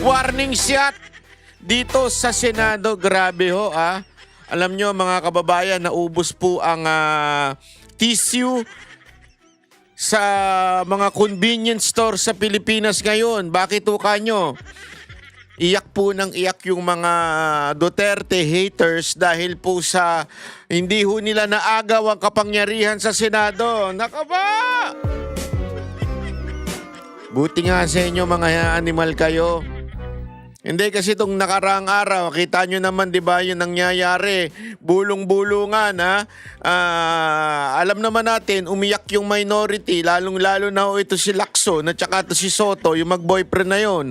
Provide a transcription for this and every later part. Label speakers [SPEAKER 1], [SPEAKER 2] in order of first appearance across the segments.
[SPEAKER 1] Warning shot dito sa Senado. Grabe ho Alam nyo mga kababayan, naubos po ang tissue sa mga convenience store sa Pilipinas ngayon. Bakit ho kanyo? Iyak po ng iyak yung mga Duterte haters dahil po sa hindi ho nila naagaw ang kapangyarihan sa Senado. Nakaba! Buti nga sa inyo mga animal kayo. Hindi kasi itong nakaraang araw, kita nyo naman, di ba, yung nangyayari, bulong-bulungan, alam naman natin, umiyak yung minority, lalong-lalo na ito si Lacson at saka ito si Soto, yung mag-boyfriend na yun,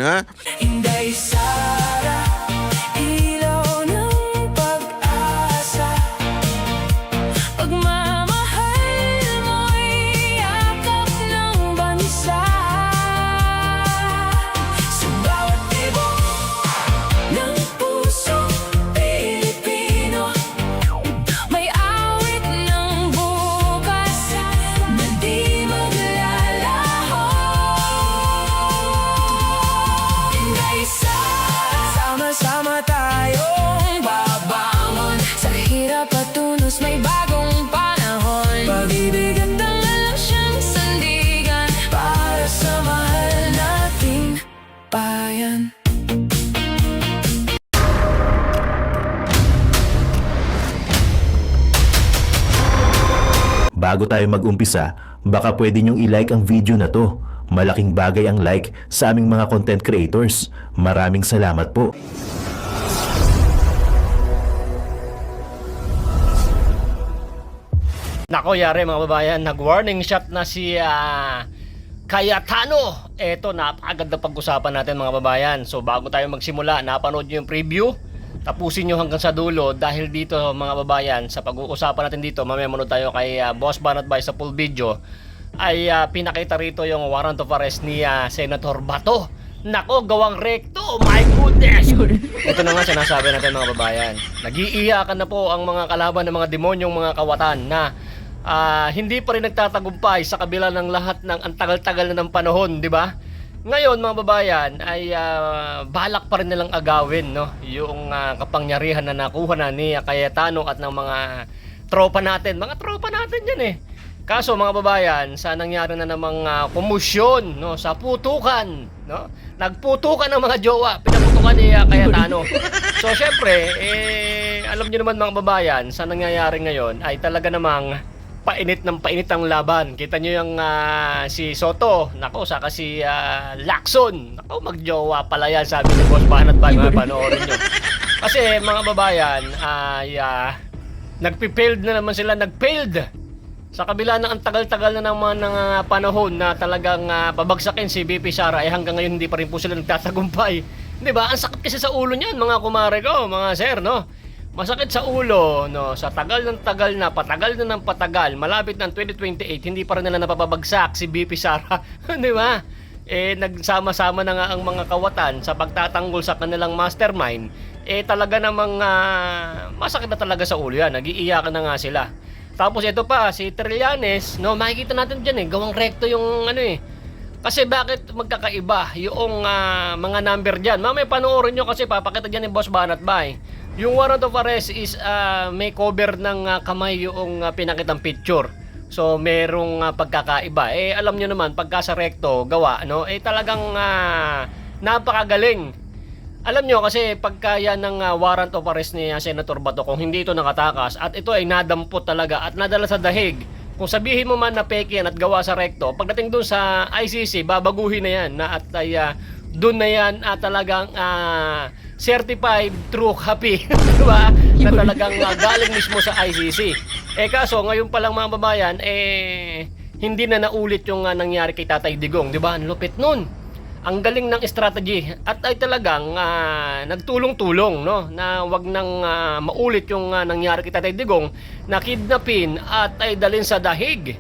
[SPEAKER 2] Inday Sara, ilaw ng pag-asa. Pagmamahal mo'y yakap ng bansa. Sa bawat tibok ng pusong Pilipino, may awit ng bukas na di maglalaho. Inday Sara, sama-sama tayong babangon. Sa hirap at tunos may bagong panahon. Pag-ibig at tangal siyang sandigan para sa mahal nating bayan.
[SPEAKER 3] Bago tayo mag-umpisa, baka pwede nyong i-like ang video na to. Malaking bagay ang like sa aming mga content creators. Maraming salamat po.
[SPEAKER 4] Nako yari mga babayan, nag-warning shot na si Cayetano. Eto, napakaganda pag-usapan natin mga babayan. So bago tayo magsimula, napanood nyo yung preview. Tapusin nyo hanggang sa dulo dahil dito mga babayan, sa pag-uusapan natin dito, mamaya manood tayo kay Boss Banat Bay sa full video, ay pinakita rito yung warrant of arrest ni Senator Bato. Nako, gawang rekto, my goodness! Ito na nga sinasabi natin mga babayan. Nag-iiyakan na po ang mga kalaban ng mga demonyong mga kawatan na hindi pa rin nagtatagumpay sa kabila ng lahat ng antagal-tagal na ng panahon, di ba? Ngayon mga babayan ay balak pa rin nilang agawin, no, yung kapangyarihan na nakuha na ni Cayetano at ng mga tropa natin. Mga tropa natin yan eh. Kaso mga babayan, sa nangyari na namang komusyon, no, sa putukan, no? Nagputukan ng mga jowa, pinaputukan ni Cayetano. So syempre, alam niyo naman mga babayan, sa nangyayari ngayon ay talaga namang painit ng painit ang laban. Kita nyo yung si Soto, nako, saka si Lacson. Nako, magjowa pala yan, sabi ni Boss Banat Bay, panoorin nyo. Kasi mga babayan, ay nagpipailed na naman sila, nagpailed. Sa kabila ng ang tagal-tagal na naman ng panahon na talagang pabagsakin si BP Sara, hanggang ngayon hindi pa rin po sila nagtatagumpay. Di ba? Ang sakit kasi sa ulo niyan, mga kumare ko, mga sir, no? Masakit sa ulo, no, sa tagal ng tagal na, patagal na ng patagal, malapit ng 2028, hindi pa rin nila napapabagsak si BP Sara. Di ba? Nagsama-sama na nga ang mga kawatan sa pagtatanggol sa kanilang mastermind. Talaga namang masakit na talaga sa ulo yan. Nag-iiyakan na nga sila. Tapos ito pa, si Trillanes, no, makikita natin dyan gawang rekto yung kasi bakit magkakaiba yung mga number dyan. Mamaya panoorin nyo kasi papakita dyan ni Boss Banat Bay. Yung warrant of arrest is may cover ng kamay yung pinakitang picture. So merong pagkakaiba. Alam nyo naman, pagka sa recto gawa, no, talagang napakagaling. Alam nyo kasi pagka yan ng warrant of arrest ni Senator Bato, kung hindi ito nakatakas at ito ay nadampot talaga at nadala sa dahig, kung sabihin mo man na peke yan at gawa sa recto, pagdating dun sa ICC, babaguhin na yan na at ay dun na yan talagang certified true happy. Diba? Na talagang galing mismo sa ICC. Kaso ngayon pa lang mga babayan, hindi na naulit yung nangyari kay Tatay Digong. Diba? Ang lupit nun. Ang galing ng strategy at ay talagang nagtulong-tulong, no, na wag nang maulit yung nangyari kay Tatay Digong na kidnapin at ay dalhin sa dahig.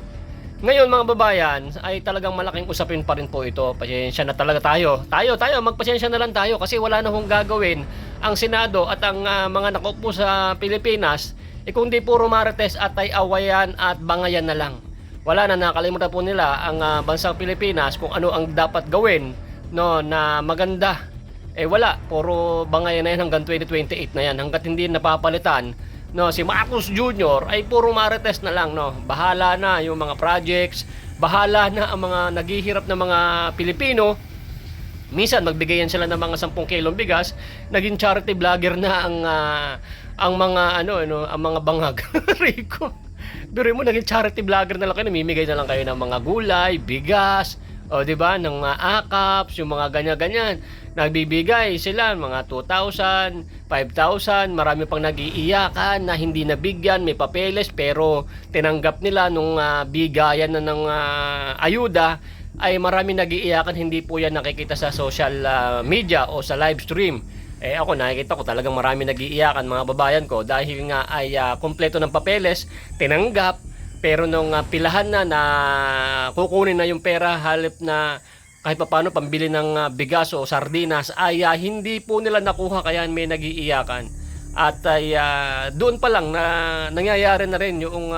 [SPEAKER 4] Ngayon mga babayan ay talagang malaking usapin pa rin po ito. Pasensya na talaga tayo, magpasensya na lang tayo kasi wala na hong gagawin ang Senado at ang mga nakaupo sa Pilipinas kundi puro marites at ay awayan at bangayan na lang. Wala na, nakalimutan po nila ang bansang Pilipinas kung ano ang dapat gawin, no, na maganda Eh wala, puro bangay na yan hanggang 2028 na yan. Hanggat hindi napapalitan, no, si Marcos Jr. ay puro marites na lang, no. Bahala na yung mga projects, bahala na ang mga naghihirap na mga Pilipino. Minsan magbigayan sila ng mga 10 kilong bigas, naging charity vlogger na ang mga ang mga bangag. Rico. Pero mo naging charity vlogger na lang kayo, namimigay na lang kayo ng mga gulay, bigas, o di ba, ng mga akaps, yung mga ganyan-ganyan. Nagbibigay sila mga 2,000, 5,000, marami pang nag-iiyakan na hindi nabigyan, may papeles pero tinanggap nila nung bigayan na ng ayuda, ay marami nag-iiyakan, hindi po yan nakikita sa social media o sa live stream. Eh ako nakikita ko talagang marami nag-iiyakan mga babayan ko dahil nga ay kumpleto ng papeles, tinanggap, pero nung pilahan na kukunin na yung pera halip na kahit paano pambili ng bigas o sardinas ay hindi po nila nakuha kaya may nag-iiyakan. At ay doon pa lang na nangyayari na rin yung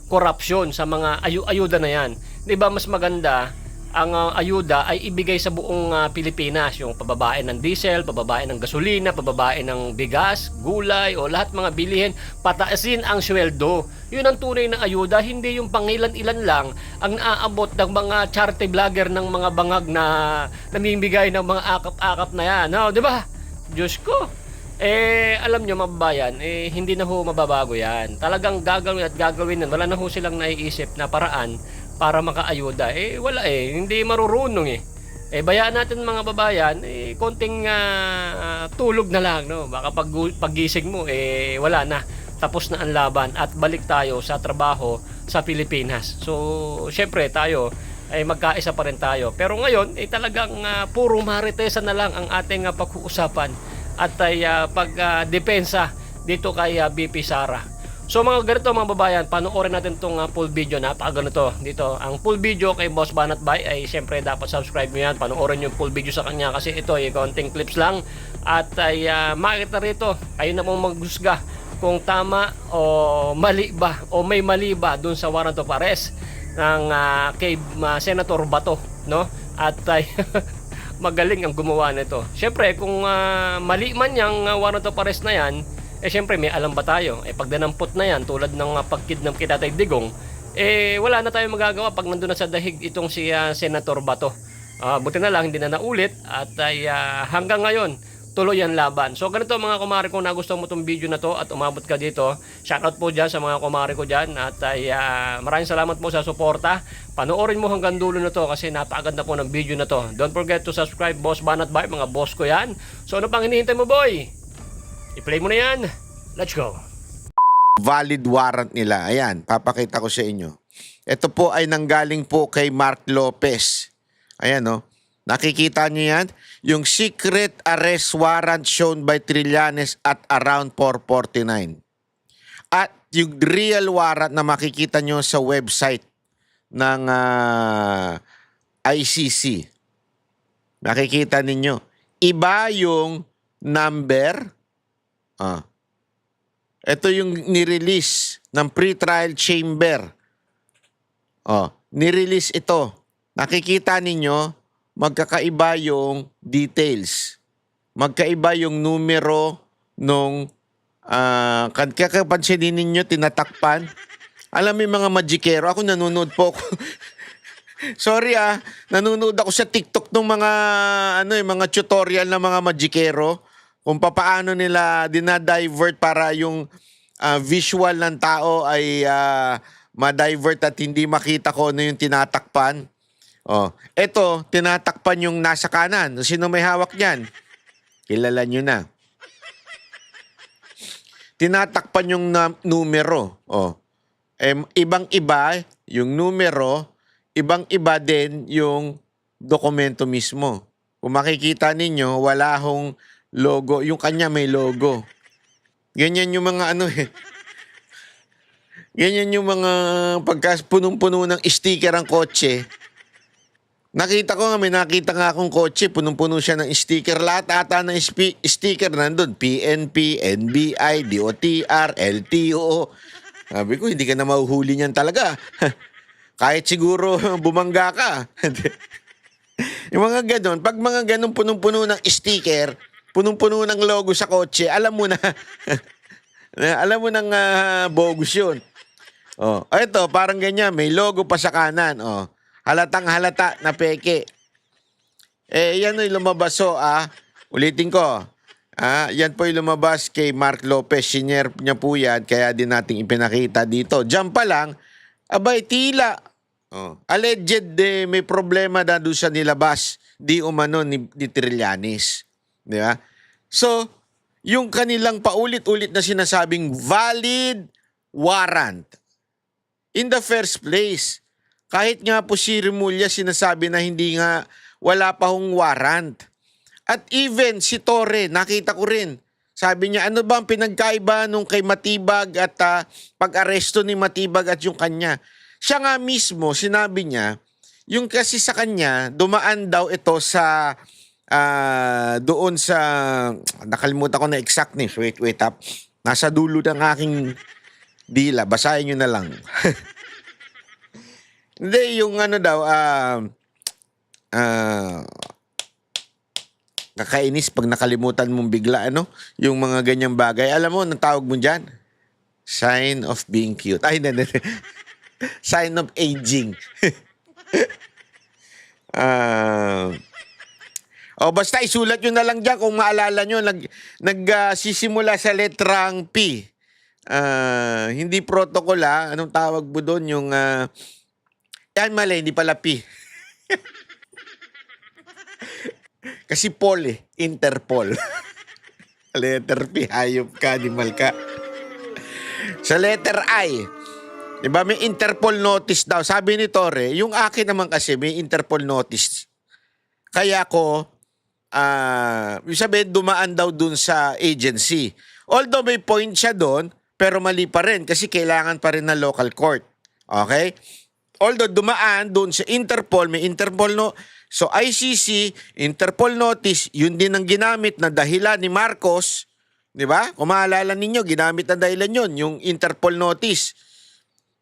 [SPEAKER 4] korupsyon sa mga ayuda na yan. 'Di ba mas maganda ang ayuda ay ibigay sa buong Pilipinas, yung pababae ng diesel, pababae ng gasolina, pababae ng bigas, gulay o lahat mga bilihin, pataasin ang sweldo. Yun ang tunay na ayuda, hindi yung pangilan-ilan lang ang naaabot ng mga charity vlogger ng mga bangag na namimigay ng mga akap-akap na yan. No, 'di ba? Diyos ko. Alam nyo mababayan, hindi na ho mababago yan. Talagang gagawin at gagawin yan. Wala na ho silang naiisip na paraan para makaayuda. Wala hindi marurunong bayaan natin mga babayan, konting tulog na lang, no? Baka paggising mo, wala na. Tapos na ang laban at balik tayo sa trabaho sa Pilipinas. So, syempre tayo, magkaisa pa rin tayo. Pero ngayon, talagang puro maritesan na lang ang ating pag-uusapan at pagdepensa dito kay BP Sara. So mga ganito mga babayan, panoorin natin itong full video. Napakaganito dito. Ang full video kay Boss Banat Bay ay siyempre dapat subscribe nyo yan. Panoorin yung full video sa kanya kasi ito ay konting clips lang. At makita rito, kayo na pong maghusga kung tama o mali ba o may mali ba dun sa warrant of arrest ng kay Senator Bato, no? At magaling ang gumawa nito. Siyempre kung mali man yung warrant of arrest na yan, siyempre may alam ba tayo? Pag danampot na yan, tulad ng pagkidnap kay Tatay Digong, wala na tayong magagawa pag nandun na sa dahig itong si Senator Bato. Buti na lang, hindi na naulit at hanggang ngayon, tuloy ang laban. So ganito mga kumare, kung nagustuhan mo itong video na to at umabot ka dito, shoutout po dyan sa mga kumare ko dyan at maraming salamat po sa suporta. Panoorin mo hanggang dulo na to kasi napakaganda po ng video na to. Don't forget to subscribe, Boss Banat Bay, mga boss ko yan. So ano pang hinihintay mo, boy? I-play mo na yan. Let's go.
[SPEAKER 1] Valid warrant nila. Ayan, papakita ko sa inyo. Ito po ay nanggaling po kay Mark Lopez. Ayan, no? Nakikita nyo yan? Yung secret arrest warrant shown by Trillanes at around 4:49. At yung real warrant na makikita nyo sa website ng ICC. Makikita ninyo. Iba yung number. Ito yung nirelease ng pre-trial chamber. Nirelease ito. Nakikita ninyo, magkakaiba yung details. Magkaiba yung numero nung kakapansinin ninyo, tinatakpan. Alam mo yung mga magikero, ako nanonood po ako. Sorry nanonood ako sa TikTok ng mga mga tutorial ng mga magikero kung paano nila dinadivert para yung visual ng tao ay ma-divert at hindi makita ko ano yung tinatakpan. Ito, tinatakpan yung nasa kanan. Sino may hawak niyan? Kilala nyo na. Tinatakpan yung numero. Ibang-iba yung numero, ibang-iba din yung dokumento mismo. Kung makikita ninyo, wala hong logo. Yung kanya may logo. Ganyan yung mga ganyan yung mga pagkas punong-puno ng sticker ang kotse. Nakita ko nga, may nakita nga akong kotse, punong-puno siya ng sticker. Lahat ata ng sticker nandun. PNP, NBI, DOTR, LTO. Sabi ko, hindi ka na mahuhuli niyan talaga. Kahit siguro bumangga ka. Yung mga ganon, pag mga ganon punong-puno ng sticker, punong-puno ng logo sa kotse, alam mo na, alam mo nang bogus yun. Oh, ito, parang ganyan, may logo pa sa kanan. Oh, halatang halata na peke. Yan ay lumabas ulitin ko. Yan po yung lumabas kay Mark Lopez. Senior niya po yan, kaya din nating ipinakita dito. Diyan pa lang, abay, tila. Alleged may problema na doon sa nilabas di umano ni Trillanes. Di ba? So, yung kanilang paulit-ulit na sinasabing valid warrant. In the first place, kahit nga po si Remulla sinasabi na hindi nga wala pa hong warrant. At even si Torre, nakita ko rin. Sabi niya, ano ba ang pinagkaiba nung kay Matibag at pag-aresto ni Matibag at yung kanya? Siya nga mismo, sinabi niya, yung kasi sa kanya, dumaan daw ito sa, doon sa, nakalimutan ko na exactness, wait up. Nasa dulo ng aking dila, basahin nyo na lang. Hindi, yung ano daw, kakainis pag nakalimutan mong bigla, yung mga ganyang bagay. Alam mo, anong tawag mo dyan? Sign of being cute. Ay, hindi. Sign of aging. Basta isulat nyo na lang dyan kung maalala nyo, nagsisimula sa letrang P. Hindi protocol Anong tawag mo doon? Yung, yan mali, hindi pala P. Kasi Paul Interpol. Letter P, hayop ka, animal ka. Sa letter I, diba may Interpol notice daw. Sabi ni Torre, yung akin naman kasi may Interpol notice. Kaya ko, yung sabihin, dumaan daw dun sa agency. Although may point siya doon, pero mali pa rin kasi kailangan pa rin ng local court. Okay? Although dumaan doon sa Interpol, may Interpol so ICC, Interpol notice, yun din ang ginamit na dahilan ni Marcos, di ba? Kung maalala ninyo, ginamit na dahilan yun, yung Interpol notice.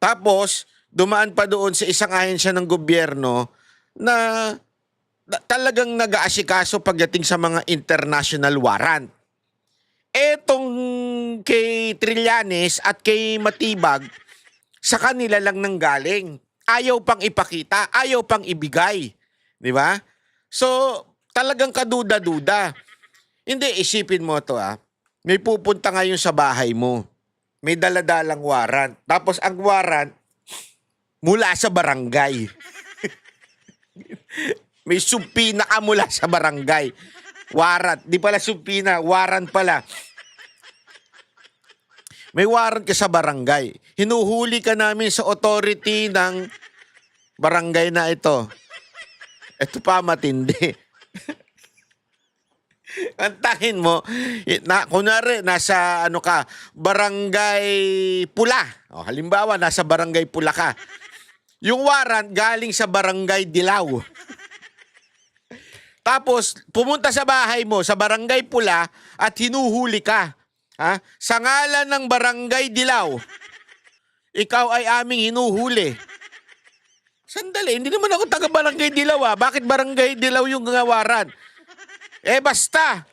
[SPEAKER 1] Tapos, dumaan pa doon sa isang ahensya ng gobyerno na talagang nag-aasikaso pagdating sa mga international warrant. Etong kay Trillanes at kay Matibag, sa kanila lang nanggaling. Ayaw pang ipakita, ayaw pang ibigay. Di ba? So, talagang kaduda-duda. Hindi, isipin mo to May pupunta ngayon sa bahay mo. May daladalang warrant. Tapos ang warrant, mula sa barangay. May subpina ka mula sa barangay. Warrant. Di pala subpina, warrant pala. May warrant ka sa barangay. Hinuhuli ka namin sa authority ng barangay na ito. Ito pa matindi. Antahin mo, kunwari, nasa barangay Pula. Halimbawa, nasa barangay Pula ka. Yung warrant galing sa barangay Dilaw. Tapos, pumunta sa bahay mo, sa barangay Pula, at hinuhuli ka. Sa ngalan ng barangay Dilaw, ikaw ay aming hinuhuli. Sandali, hindi naman ako taga barangay Dilaw Bakit barangay Dilaw yung ngawaran? Basta.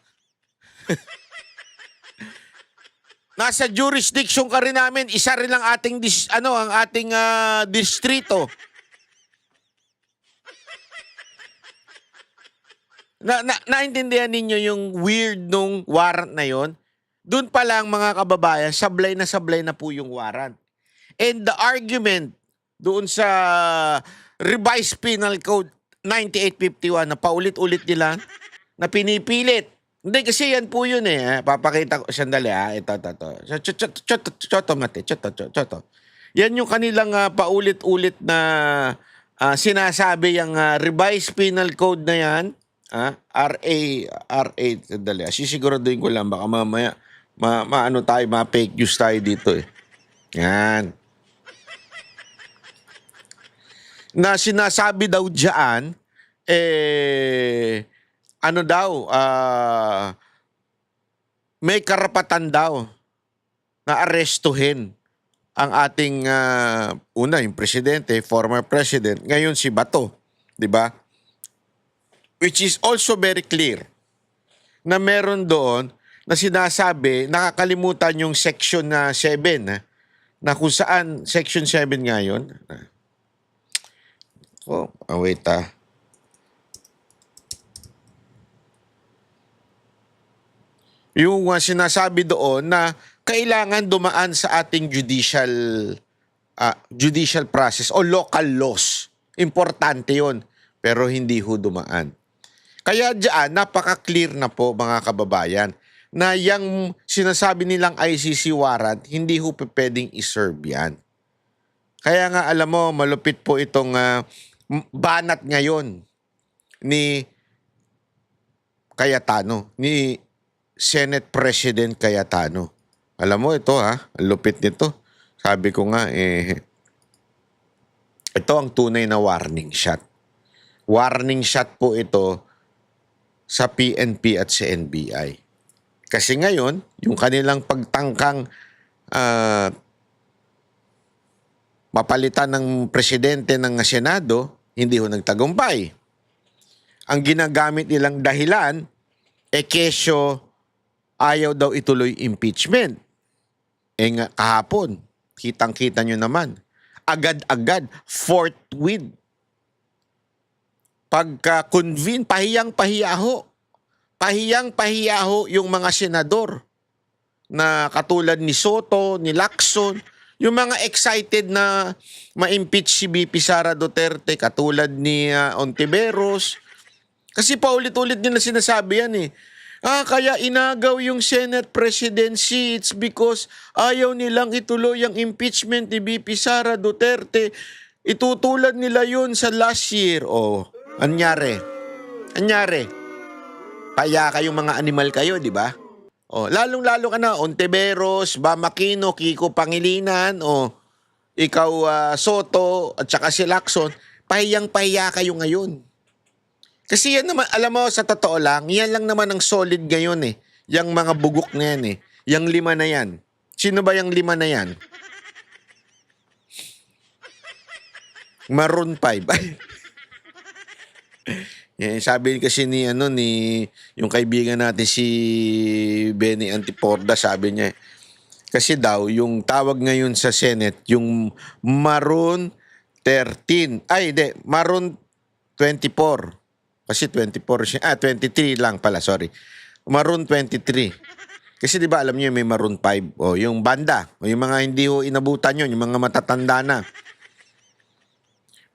[SPEAKER 1] Nasa jurisdiction ka rin namin, isa rin ang ating ang ating distrito. Naintindihan ninyo yung weird nung warrant na yon? Doon pa lang mga kababayan, sablay na po yung warrant. And the argument doon sa Revised Penal Code 9851 na paulit-ulit nila na pinipilit. Hindi kasi yan po yun Papakita ko sandali Ito. Choto. Yan yung kanilang paulit-ulit na sinasabi yung Revised Penal Code na yan. RA, sandali. Sisiguraduhin ko lang baka mamaya ma-fake news tayo dito Yan. Na sinasabi daw diyan may karapatan daw na arestuhin ang ating yung presidente, former president, ngayon si Bato, 'di ba? which is also very clear na meron doon na sinasabi, nakakalimutan yung section na 7, na kung saan section 7 nga yun. Wait Yung sinasabi doon na kailangan dumaan sa ating judicial process o local laws. Importante yon, pero hindi ho dumaan. Kaya diyan, napaka-clear na po mga kababayan na yung sinasabi nilang ICC warrant, hindi ho pwedeng iserve yan. Kaya nga alam mo, malupit po itong banat ngayon ni Cayetano, ni Senate President Cayetano. Alam mo ito ang lupit nito. Sabi ko nga, ito ang tunay na warning shot. Warning shot po ito sa PNP at sa NBI. Kasi ngayon, yung kanilang pagtangkang mapalitan ng presidente ng Senado, hindi ho nagtagumpay. Ang ginagamit nilang dahilan, kesyo ayaw daw ituloy impeachment. Nga kahapon, kitang-kita nyo naman, agad-agad, forthwith. Pagka-convene, pahiyang-pahiya ho. Pahiyang-pahiya ho yung mga senador na katulad ni Soto, ni Lacson, yung mga excited na ma-impeach si BP Sara Duterte, katulad ni Ontiveros. Kasi paulit-ulit nila sinasabi yan kaya inagaw yung Senate presidency, it's because ayaw nilang ituloy ang impeachment ni BP Sara Duterte. Itutulad nila yun sa last year. Anyari. Kaya kayong mga animal kayo, di ba? Lalong-lalo ka na, Ontiveros, Bam Aquino, Kiko Pangilinan, ikaw Soto, at saka si Lacson, pahiyang-pahiya kayo ngayon. Kasi yan naman, alam mo, sa totoo lang, yan lang naman ang solid ngayon Yang mga bugok na yan Yang 5 na yan. Sino ba yung 5 na yan? Maroon 5. Sabi kasi ni yung kaibigan natin si Benny Antiporda, sabi niya kasi daw yung tawag ngayon sa Senate yung Maroon 13. Maroon 24. Kasi 24 siya. 23 lang pala, sorry. Maroon 23. Kasi di ba alam niyo may Maroon 5 yung banda, yung mga hindi inabutan yun, yung mga matatanda na.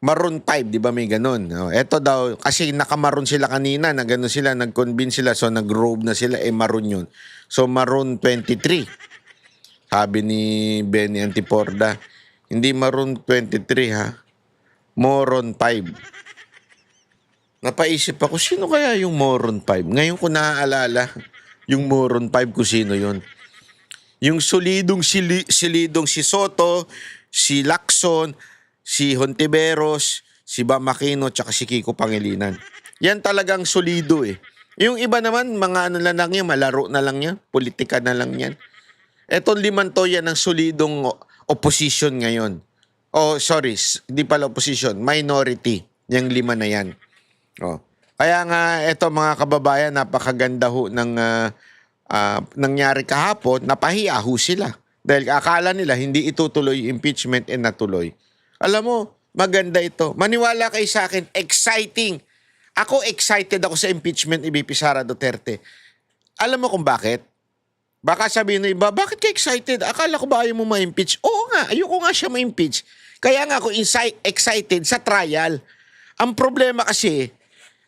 [SPEAKER 1] Maroon 5, di ba may ganun? Eto daw, kasi nakamaroon sila kanina, na ganun sila, nag-convince sila, so nag-robe na sila, maroon yun. So Maroon 23. Sabi ni Benny Antiporda, hindi Maroon 23 Moron 5. Napaisip ako, sino kaya yung Moron 5? Ngayon ko naaalala, yung Moron 5 kung sino yun. Yung solidong si Soto, si Lacson, si Hontiveros, si Bam Aquino, tsaka si Kiko Pangilinan. Yan talagang solido Yung iba naman, mga ano na lang yan, malaro na lang yan, politika na lang yan. Etong 5 to yan ang solidong opposition ngayon. Sorry, di pala opposition, minority. Yung 5 na yan. Kaya nga, eto mga kababayan, napakaganda ho ng nangyari kahapon, napahiya ho sila. Dahil akala nila hindi itutuloy impeachment natuloy. Alam mo, maganda ito. Maniwala kayo sa akin, exciting. Ako excited ako sa impeachment ni BP Sara Duterte. Alam mo kung bakit? Baka sabihin ng iba, bakit ka excited? Akala ko ba ayaw mo ma-impeach? Oo nga, ayoko nga siya ma-impeach. Kaya nga ako excited sa trial. Ang problema kasi,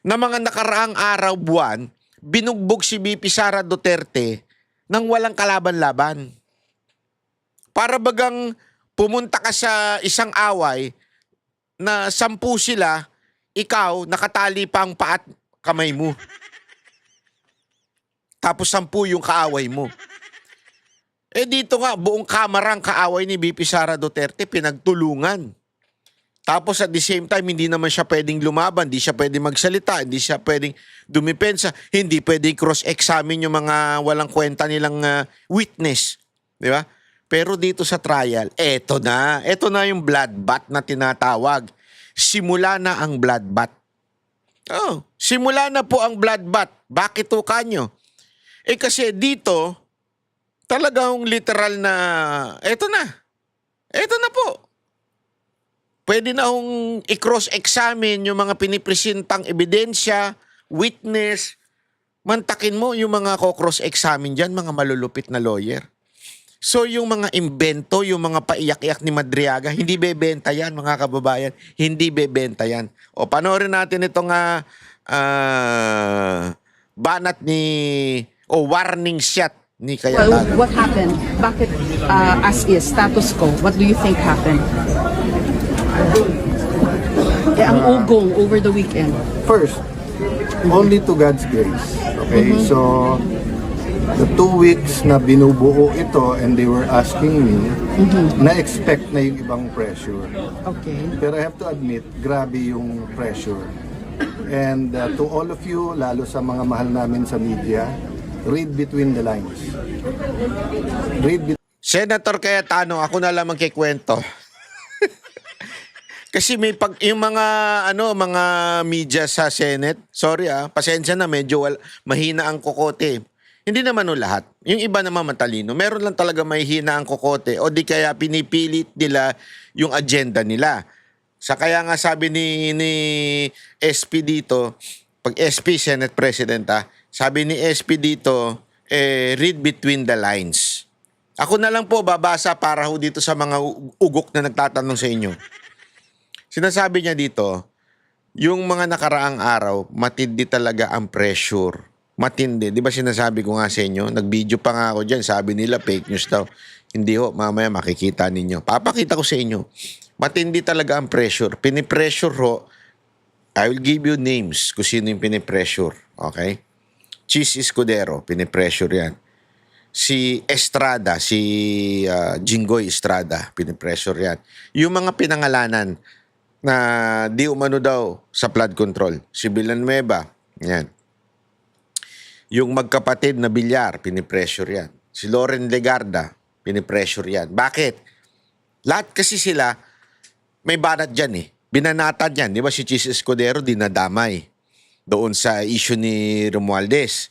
[SPEAKER 1] na mga nakaraang araw, buwan, binugbog si BP Sara Duterte nang walang kalaban-laban. Para bagang pumunta ka sa isang away na 10 sila, ikaw nakatali pa ang paa at kamay mo. Tapos 10 yung kaaway mo. Dito nga, buong kamarang kaaway ni BP Sara Duterte, pinagtulungan. Tapos at the same time, hindi naman siya pwedeng lumaban, hindi siya pwedeng magsalita, hindi siya pwedeng dumipensa, hindi pwedeng cross-examine yung mga walang kwenta nilang witness. Di ba? Pero dito sa trial, eto na yung bloodbath na tinatawag. Simula na ang bloodbath. Oh, simula na po ang bloodbath. Bakit to kanyo? Kasi dito, talagang literal na, eto na po. Pwede na hong i-cross-examine yung mga pinipresentang ebidensya, witness. Mantakin mo yung mga ko-cross-examine dyan, mga malulupit na lawyer. So yung mga imbento, yung mga paiyak-iyak ni Madriaga, hindi bebenta yan mga kababayan. Hindi bebenta yan. O panoorin natin itong banat ni, warning shot ni
[SPEAKER 5] Well,
[SPEAKER 1] Cayetano.
[SPEAKER 5] what happened? Bakit as is, status quo? What do you think happened? Ang ugong over the weekend.
[SPEAKER 6] First, only to God's grace. Okay, so the 2 weeks na binubuo ito and they were asking me, na-expect na yung ibang pressure.
[SPEAKER 5] Okay.
[SPEAKER 6] Pero I have to admit, grabe yung pressure. And to all of you, lalo sa mga mahal namin sa media, read between the lines. Read
[SPEAKER 1] Senator Cayetano, ako na lang magkikwento. Kasi may yung mga media sa Senate, sorry pasensya na, medyo mahina ang kokote. Hindi naman lahat. Yung iba naman matalino. Meron lang talaga mahina ang kokote o di kaya pinipilit nila yung agenda nila. Kaya nga sabi ni SP dito, pag SP, Senate President sabi ni SP dito, read between the lines. Ako na lang po babasa para ho dito sa mga ugok na nagtatanong sa inyo. Sinasabi niya dito, yung mga nakaraang araw, matindi talaga ang pressure. Matindi. Di ba sinasabi ko nga sa inyo? Nag-video pa nga ako dyan. Sabi nila, fake news daw. Hindi ho, mamaya makikita ninyo. Papakita ko sa inyo. Matindi talaga ang pressure. Pinipressure ho. I will give you names kung sino yung pinipressure. Okay? Cheese Escudero, pinipressure yan. Si Estrada, si Jinggoy Estrada, pinipressure yan. Yung mga pinangalanan na di umano daw sa flood control. Si Villanueva, yan. Yung magkapatid na Villar, pinipressure yan. Si Loren Legarda, pinipressure yan. Bakit? Lahat kasi sila, may banat dyan Binanatan yan. Di ba si Cheese Escudero dinadamay doon sa issue ni Romualdez.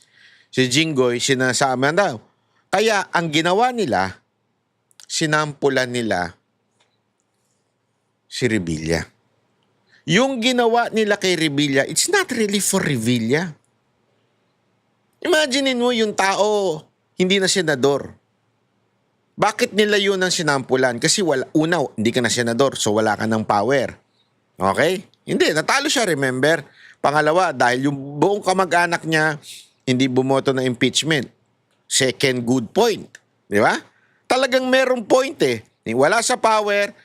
[SPEAKER 1] Si Jinggoy, sinasama daw. Kaya ang ginawa nila, sinampulan nila si Revilla. Yung ginawa nila kay Revilla, it's not really for Revilla. Imaginin mo yung tao, hindi na senador. Bakit nila yun ang sinampulan? Kasi hindi ka na senador, so wala ka ng power. Okay? Hindi, natalo siya, remember? Pangalawa, dahil yung buong kamag-anak niya, hindi bumoto na impeachment. Second good point. Di ba? Talagang merong point Wala sa power,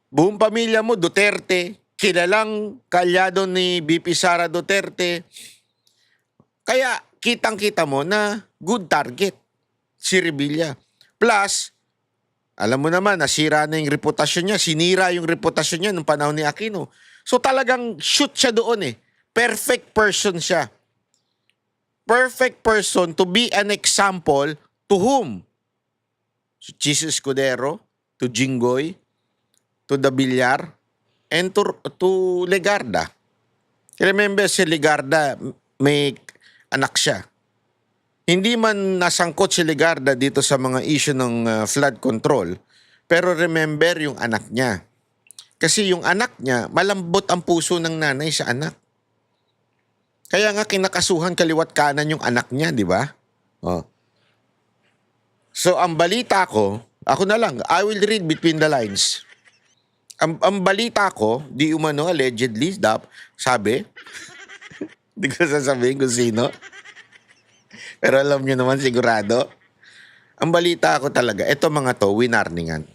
[SPEAKER 1] buong pamilya mo, Duterte, kilalang kalyado ni BP Sara Duterte. Kaya kitang-kita mo na good target si Revilla. Plus, alam mo naman, nasira na yung reputasyon niya. Sinira yung reputasyon niya nung panahon ni Aquino. So talagang shoot siya doon Perfect person siya. Perfect person to be an example to whom? To Cheese Escudero, to Jinggoy, to the Villar, and to Legarda. Remember si Legarda, may anak siya. Hindi man nasangkot si Legarda dito sa mga issue ng flood control, pero remember yung anak niya. Kasi yung anak niya, malambot ang puso ng nanay sa anak. Kaya nga kinakasuhan kaliwat kanan yung anak niya, di ba? So ang balita ko, ako na lang, I will read between the lines. Ang balita ko, di umano, allegedly, sabi, di ko sasabihin kung sino. Pero alam nyo naman sigurado. Ang balita ko talaga, eto mga to, winarningan.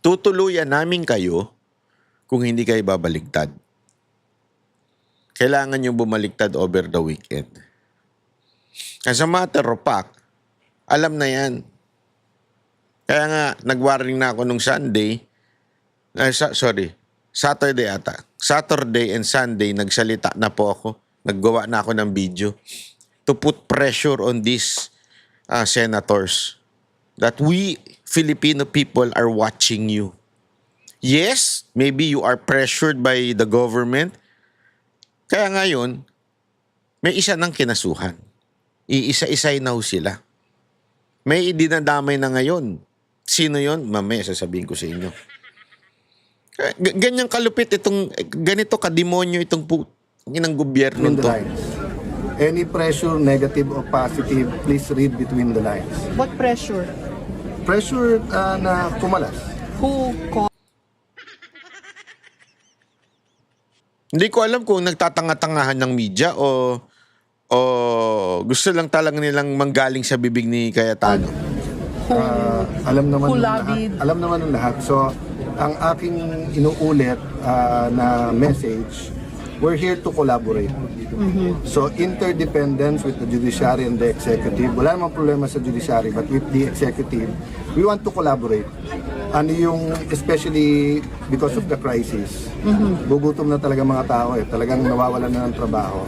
[SPEAKER 1] Tutuluyan namin kayo kung hindi kayo babaligtad. Kailangan nyo bumaligtad over the weekend. As a matter of fact, alam na yan. Kaya nga, nag-warning na ako nung Sunday, Saturday ata. Saturday and Sunday, nagsalita na po ako. Naggawa na ako ng video to put pressure on these senators that we Filipino people are watching you. Yes, maybe you are pressured by the government, Kaya ngayon, may isa ng kinasuhan. Iisa-isay na ho sila. May idinadamay na ngayon. Sino yon? Mamaya sasabihin ko sa inyo. Ganyang kalupit itong, ganito kademonyo itong ng gobyerno
[SPEAKER 6] Between the
[SPEAKER 1] to.
[SPEAKER 6] lines. Any pressure, negative or positive, please read between the lines.
[SPEAKER 5] What pressure?
[SPEAKER 6] Pressure na kumalas.
[SPEAKER 5] Who caused
[SPEAKER 1] Hindi ko alam kung nagtatanga-tangahan ng media o gusto lang talagang nilang manggaling sa bibig ni Cayetano.
[SPEAKER 6] Alam naman
[SPEAKER 5] Who
[SPEAKER 6] ng lahat.
[SPEAKER 5] lobbied?
[SPEAKER 6] Alam naman ng lahat. So, ang aking inuulit na message, we're here to collaborate. So, interdependence with the judiciary and the executive. Wala namang problema sa judiciary, but with the executive, we want to collaborate. Ano yung, especially because of the crisis, gugutom na talaga mga tao talagang nawawalan na ng trabaho.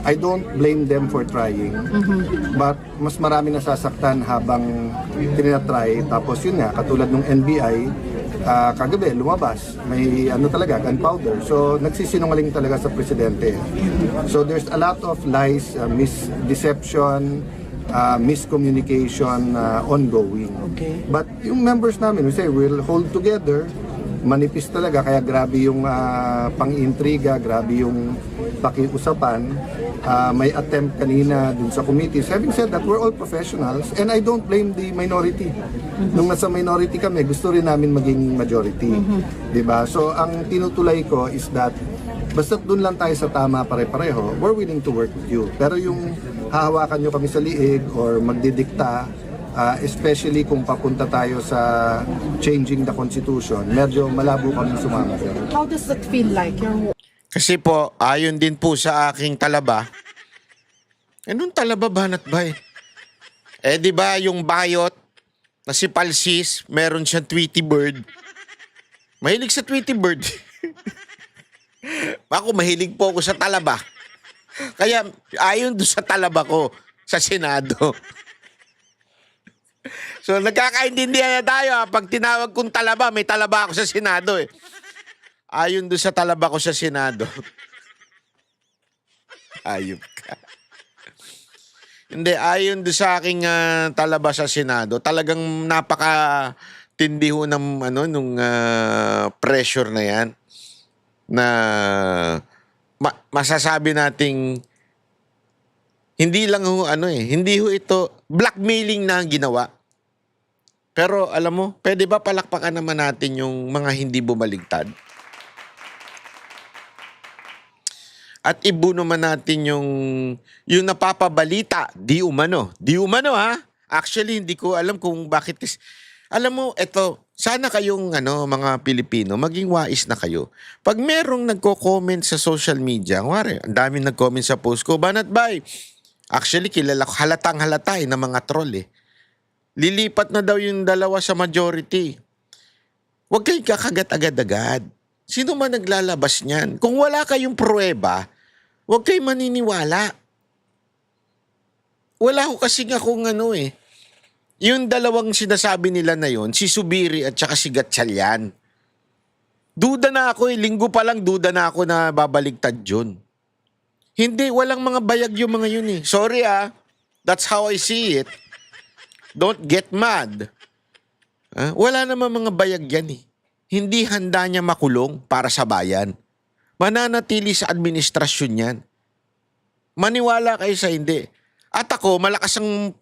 [SPEAKER 6] I don't blame them for trying, but mas marami nasasaktan habang tinatry. Tapos yun nga, katulad ng NBI, kagabi lumabas, may ano talaga, gunpowder. So nagsisinungaling talaga sa presidente. So there's a lot of lies, misdeception, miscommunication ongoing.
[SPEAKER 5] Okay.
[SPEAKER 6] But yung members namin, we say we'll hold together. Manipis talaga, kaya grabe yung pang-intriga, grabe yung pakiusapan. May attempt kanina dun sa committees. Having said that, we're all professionals and I don't blame the minority. Nung nasa minority kami, gusto rin namin maging majority. Diba? So ang tinutulay ko is that basta dun lang tayo sa tama pare-pareho, we're willing to work with you. Pero yung hahawakan nyo kami sa liig or magdidikta, especially kung papunta tayo sa changing the constitution, medyo malabo kami sumama.
[SPEAKER 5] How does that feel like?
[SPEAKER 1] Kasi po, ayon din po sa aking talaba, anong talaba banat ba di ba yung bayot na si Palsis, meron siyang Tweety Bird. Mahilig sa Tweety Bird. Ako, mahilig po ako sa talaba. Kaya, ayon doon sa talaba ko sa Senado. So, nagkakaintindihan na tayo. Pag tinawag kong talaba, may talaba ako sa Senado Ayon doon sa talaba ko sa Senado. Ayop ka. Hindi, ayon doon sa aking talaba sa Senado, talagang napaka-tindi ho ng nung pressure na yan na masasabi nating hindi lang ho hindi ho ito blackmailing na ang ginawa. Pero alam mo, pwede ba palakpakan naman natin yung mga hindi bumaligtad? At ibu naman natin yung napapabalita, di umano ha? Actually, hindi ko alam kung bakit. Alam mo, eto, sana kayong mga Pilipino, maging wais na kayo. Pag merong nagko-comment sa social media, ang daming nag-comment sa post ko, Banat Bay, actually, kilala ko, halatang halata na mga troll Lilipat na daw yung dalawa sa majority. Huwag kayong kakagat agad-agad. Sino man naglalabas niyan? Kung wala kayong pruweba, huwag kayong maniniwala. Wala ko kasi nga kung yung dalawang sinasabi nila na yon, si Subiri at saka si Gatchalian. Duda na ako linggo pa lang duda na ako na babaligtad yun. Hindi, walang mga bayag yung mga yun Sorry that's how I see it. Don't get mad. Wala naman mga bayag yan Hindi handa niya makulong para sa bayan. Mananatili sa administrasyon yan. Maniwala kayo sa hindi. At ako, malakas ang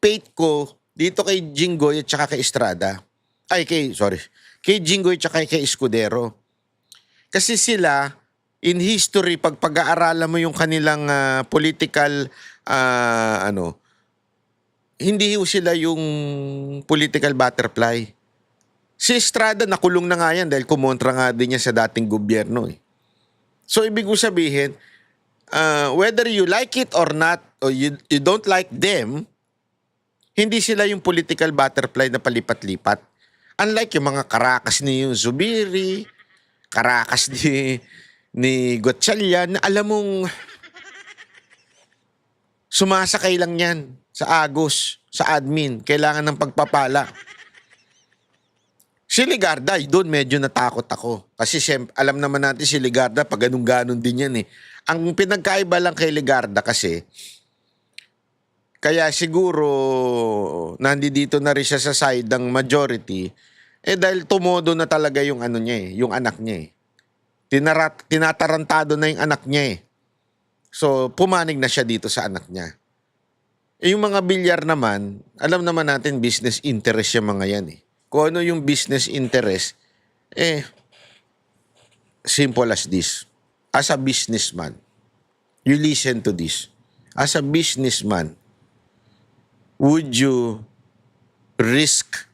[SPEAKER 1] faith ko dito kay Jinggoy at saka kay Estrada. Kay Jinggoy at saka kay Escudero. Kasi sila, in history, pag-aaralan mo yung kanilang political, hindi sila yung political butterfly. Si Estrada, nakulong na nga yan dahil kumontra nga din niya sa dating gobyerno So, ibig ko sabihin, whether you like it or not, or you don't like them, hindi sila yung political butterfly na palipat-lipat. Unlike yung mga karakas ni Zubiri, karakas ni Gatchalian, na alam mong sumasakay lang yan sa agos, sa admin. Kailangan ng pagpapala. Si Ligarda, doon medyo natakot ako. Kasi siyempre, alam naman natin si Ligarda, pag ganun-ganon din yan eh. Ang pinagkaiba lang kay Ligarda kasi, kaya siguro nandito na rin siya sa side ng majority, dahil tumodo na talaga yung ano niya eh, yung anak niya eh. Tinatarantado na yung anak niya eh. So, pumanig na siya dito sa anak niya. Yung mga bilyar naman, alam naman natin business interest yung mga yan eh. Kung ano yung business interest, simple as this. As a businessman, you listen to this. As a businessman, would you risk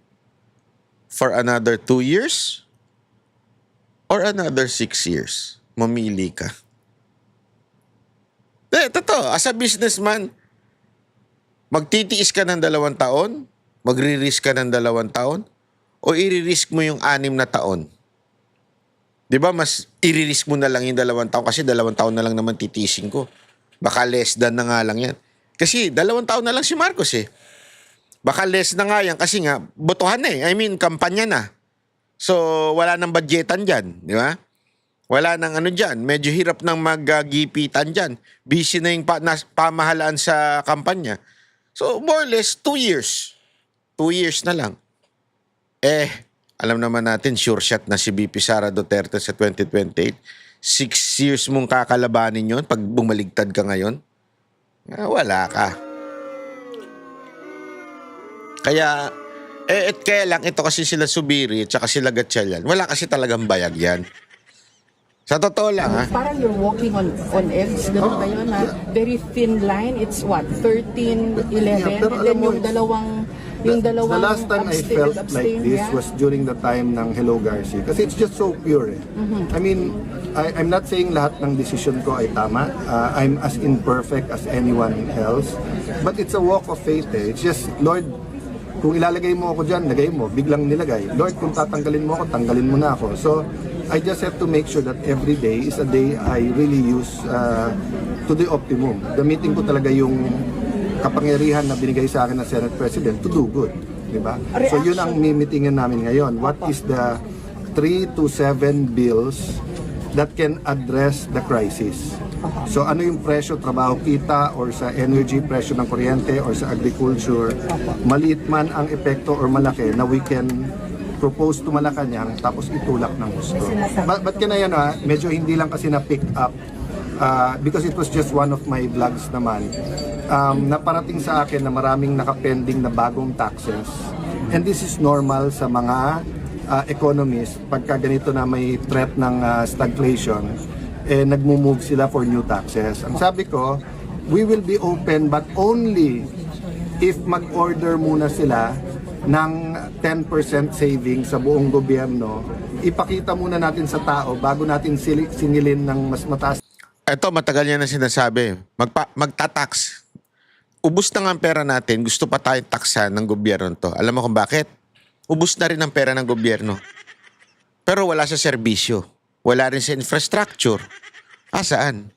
[SPEAKER 1] for another 2 years or another 6 years? Mamili ka. Totoo, as a businessman, magtitiis ka ng 2 taon, magri-risk ka ng 2 taon, o i-risk mo yung 6 na taon? Di ba mas i-risk mo na lang yung 2 taon kasi 2 taon na lang naman titiisin ko. Baka less than na nga lang yan. Kasi 2 taon na lang si Marcos eh. Baka less na nga yan kasi nga botohan na eh. I mean, kampanya na. So, wala nang budgetan dyan. Di ba? Wala nang ano dyan. Medyo hirap nang mag-gipitan dyan. Busy na yung pamahalaan sa kampanya. So, more or less, 2 years. 2 years na lang. Alam naman natin, sure shot na si VP Sara Duterte sa 2028. 6 years mong kakalabanin yon pag bumaligtad ka ngayon. Wala ka. Kaya, kaya lang, ito kasi sila Subiri at saka sila Gatchalian. Wala kasi talagang bayag yan. Sa totoo lang, ha?
[SPEAKER 5] Parang you're walking on eggs, gano'n ba yun? Very thin line, it's what, 13, 11,
[SPEAKER 6] pero
[SPEAKER 5] and then
[SPEAKER 6] alam mo,
[SPEAKER 5] yung dalawang
[SPEAKER 6] the last time I felt like this was during the time ng Hello Garcia. Kasi it's just so pure eh. I mean, I'm not saying lahat ng decision ko ay tama. I'm as imperfect as anyone else. But it's a walk of faith eh. It's just, Lord, kung ilalagay mo ako dyan, lagay mo. Biglang nilagay. Lord, kung tatanggalin mo ako, tanggalin mo na ako. So, I just have to make sure that every day is a day I really use to the optimum. Gamitin ko talaga yung kapangyarihan na binigay sa akin ng Senate President to do good. Diba? So yun ang mimitingin namin ngayon. What is the 3 to 7 bills that can address the crisis? So ano yung presyo, trabaho, kita, or sa energy, presyo ng kuryente, or sa agriculture, maliit man ang epekto or malaki na we can propose to Malacanang tapos itulak ng gusto. But kaya yan medyo hindi lang kasi na-pick up because it was just one of my vlogs naman. Naparating sa akin na maraming nakapending na bagong taxes. And this is normal sa mga economists. Pagka ganito na may threat ng stagflation, nagmo-move sila for new taxes. Ang sabi ko, we will be open but only if mag-order muna sila ng 10% saving sa buong gobyerno. Ipakita muna natin sa tao bago natin singilin ng mas mataas.
[SPEAKER 1] Ito, matagal yan na sinasabi. Magtatax. Ubus na nga ang pera natin, gusto pa tayong taksan ng gobyerno to. Alam mo kung bakit? Ubus na rin ang pera ng gobyerno. Pero wala sa serbisyo. Wala rin sa infrastructure. Saan?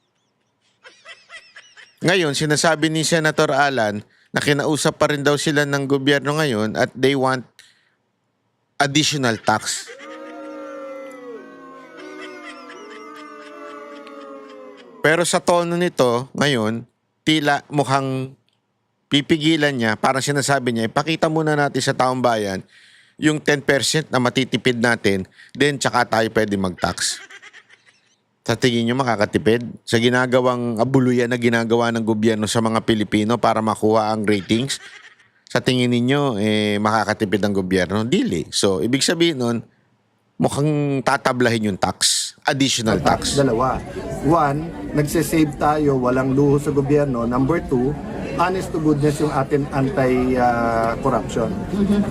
[SPEAKER 1] Ngayon, sinasabi ni Senator Alan na kinausap pa rin daw sila ng gobyerno ngayon at they want additional tax. Pero sa tono nito, ngayon, tila mukhang pipigilan niya, parang sinasabi niya, ipakita muna natin sa taong bayan yung 10% na matitipid natin, then tsaka tayo pwede mag-tax. Sa tingin niyo makakatipid sa ginagawang abuluyan na ginagawa ng gobyerno sa mga Pilipino para makuha ang ratings? Sa tingin niyo makakatipid ang gobyerno? Dili. So, ibig sabihin nun, mukhang tatablahin yung tax. Additional tax.
[SPEAKER 6] Dalawa. One, nagsisave tayo, walang luho sa gobyerno. Number 2, honest to goodness yung atin anti-corruption.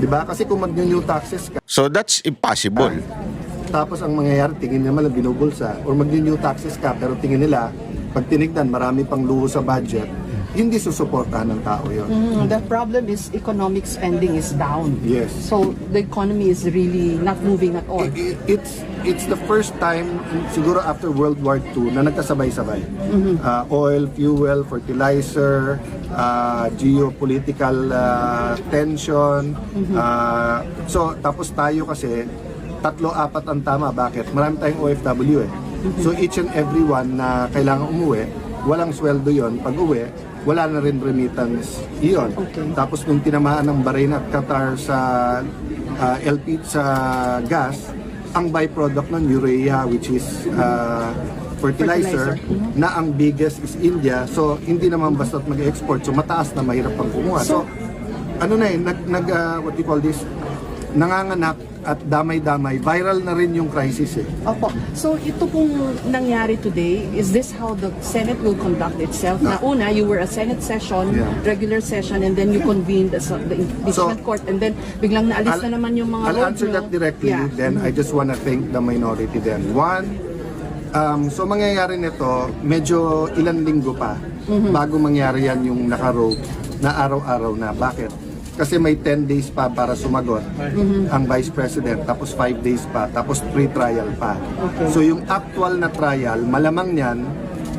[SPEAKER 6] Diba? Kasi kung mag-new taxes ka,
[SPEAKER 1] So, that's impossible.
[SPEAKER 6] tapos ang mangyayari, tingin naman lang binubulsa. Or mag-new taxes ka, pero tingin nila, pag tinignan, marami pang luho sa budget, hindi susuportahan ng tao yun.
[SPEAKER 5] The problem is economic spending is down.
[SPEAKER 6] Yes.
[SPEAKER 5] So the economy is really not moving at all.
[SPEAKER 6] It's the first time, siguro after World War II, na nagkasabay-sabay. Oil, fuel, fertilizer, geopolitical tension. So, tapos tayo kasi, 3-4 ang tama. Bakit? Marami tayong OFW eh. So each and every one na kailangan umuwi, walang sweldo yon. Pag uwi, wala na rin remittance iyon. Tapos nung tinamaan ng Bahrain at Qatar sa LP sa gas, ang byproduct ng urea, which is fertilizer, na ang biggest is India. So hindi naman basta't mag-export. So mataas na, mahirap pang kumuha. So ano na what do you call this? Nanganganak at damay-damay. Viral na rin yung crisis eh.
[SPEAKER 5] Opo. So ito pong nangyari today, is this how the Senate will conduct itself? Na una, you were a Senate session,
[SPEAKER 6] Yeah.
[SPEAKER 5] regular session, and then you convened the impeachment court, and then biglang naalis na naman yung mga
[SPEAKER 6] I'll
[SPEAKER 5] road
[SPEAKER 6] answer
[SPEAKER 5] nyo.
[SPEAKER 6] that directly,
[SPEAKER 5] Yeah.
[SPEAKER 6] then I just wanna thank the minority then. One, so mangyayari nito, medyo ilang linggo pa bago mangyari yan yung naka-road na araw-araw na. Bakit? Kasi may 10 days pa para sumagot ang Vice President, tapos 5 days pa, tapos pre-trial pa. So yung actual na trial, malamang yan,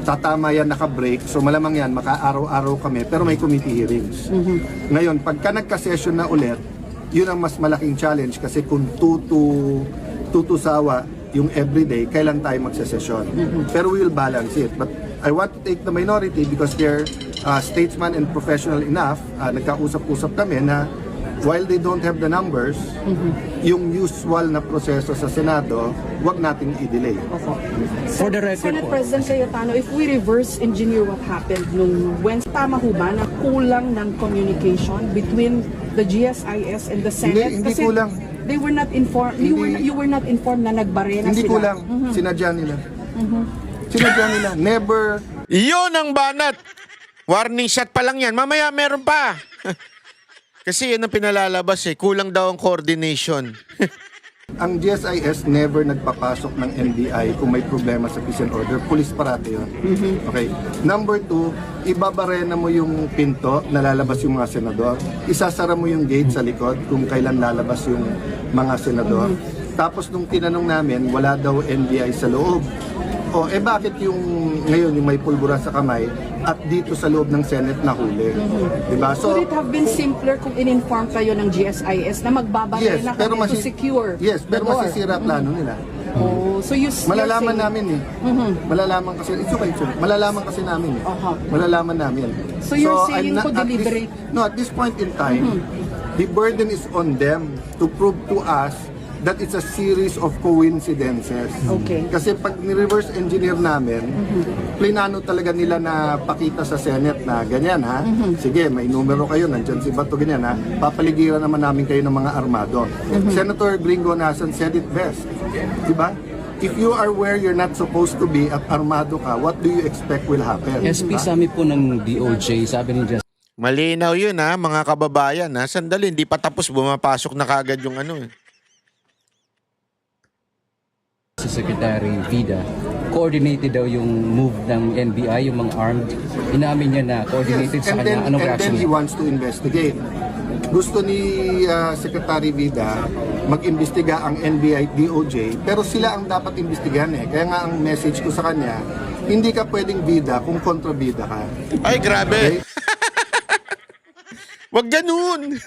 [SPEAKER 6] tatama yan naka-break, so malamang yan, maka-araw-araw kami, pero may committee hearings. Ngayon, pagka nagka-session na ulit, yun ang mas malaking challenge kasi kung tutusawa yung everyday, kailan tayo magsasesyon. Pero we will balance it. But I want to take the minority because they're statesman and professional enough. Nagkausap-usap kami na while they don't have the numbers, yung usual na proseso sa Senado, wag nating i-delay.
[SPEAKER 7] For the record
[SPEAKER 5] Senate
[SPEAKER 7] po.
[SPEAKER 5] President Cayetano, if we reverse engineer what happened nung Wednesday, tama ho ba na kulang ng communication between the GSIS and the Senate?
[SPEAKER 6] Hindi kulang.
[SPEAKER 5] They were not informed. You were not informed na nagbarena
[SPEAKER 6] Hindi
[SPEAKER 5] sila.
[SPEAKER 6] kulang. Sinadya nila. Sinadya nila. Never.
[SPEAKER 1] Iyon ang banat. Warning shot pa lang yan. Mamaya meron pa. Kasi yan ang pinalalabas eh. Kulang daw ang coordination.
[SPEAKER 6] Ang GSIS never nagpapasok ng NBI kung may problema sa peace and order. Police parati yun. Okay. Number 2, ibabarena mo yung pinto na lalabas yung mga senador. Isasara mo yung gate sa likod kung kailan lalabas yung mga senador. Tapos nung tinanong namin, wala daw NBI sa loob. O, bakit yung ngayon yung may pulbura sa kamay at dito sa loob ng Senate nahuli? Diba? So,
[SPEAKER 5] Would it have been simpler kung in-inform kayo ng GSIS na magbabarena kami to secure
[SPEAKER 6] yes, pero
[SPEAKER 5] the door?
[SPEAKER 6] masisira plano nila.
[SPEAKER 5] Oh, so you're
[SPEAKER 6] Malalaman
[SPEAKER 5] saying-
[SPEAKER 6] namin eh. Malalaman kasi, it's okay. Malalaman kasi namin eh. Malalaman namin.
[SPEAKER 5] So you're
[SPEAKER 6] I'm
[SPEAKER 5] saying
[SPEAKER 6] not-
[SPEAKER 5] po
[SPEAKER 6] at this-
[SPEAKER 5] deliberate?
[SPEAKER 6] No, at this point in time, the burden is on them to prove to us that it's a series of coincidences.
[SPEAKER 5] Okay.
[SPEAKER 6] Kasi pag ni-reverse engineer namin, plinano talaga nila na pakita sa Senate na ganyan ha. Sige, may numero kayo, nandyan si Bato, ganyan ha. Papaligiran naman namin kayo ng mga armado. Senator Gringo Nasan said it best. Diba? If you are where you're not supposed to be at armado ka, what do you expect will happen?
[SPEAKER 7] SP
[SPEAKER 6] Diba?
[SPEAKER 7] Summit po ng DOJ, sabi ni
[SPEAKER 1] Malinaw yun ha, mga kababayan ha. Sandali, hindi pa tapos, bumapasok na kagad yung ano eh.
[SPEAKER 7] Secretary Vida, coordinated daw yung move ng NBI, yung mga armed. Inamin niya na coordinated sa kanya. Anong
[SPEAKER 6] and
[SPEAKER 7] reaction
[SPEAKER 6] then he
[SPEAKER 7] niya?
[SPEAKER 6] wants to investigate. Gusto ni Secretary Vida mag-imbestiga ang NBI, DOJ, pero sila ang dapat imbestigahan eh. Kaya nga ang message ko sa kanya, hindi ka pwedeng bida kung kontrabida ka.
[SPEAKER 1] Ay, grabe.
[SPEAKER 6] Okay?
[SPEAKER 1] Wag ganun.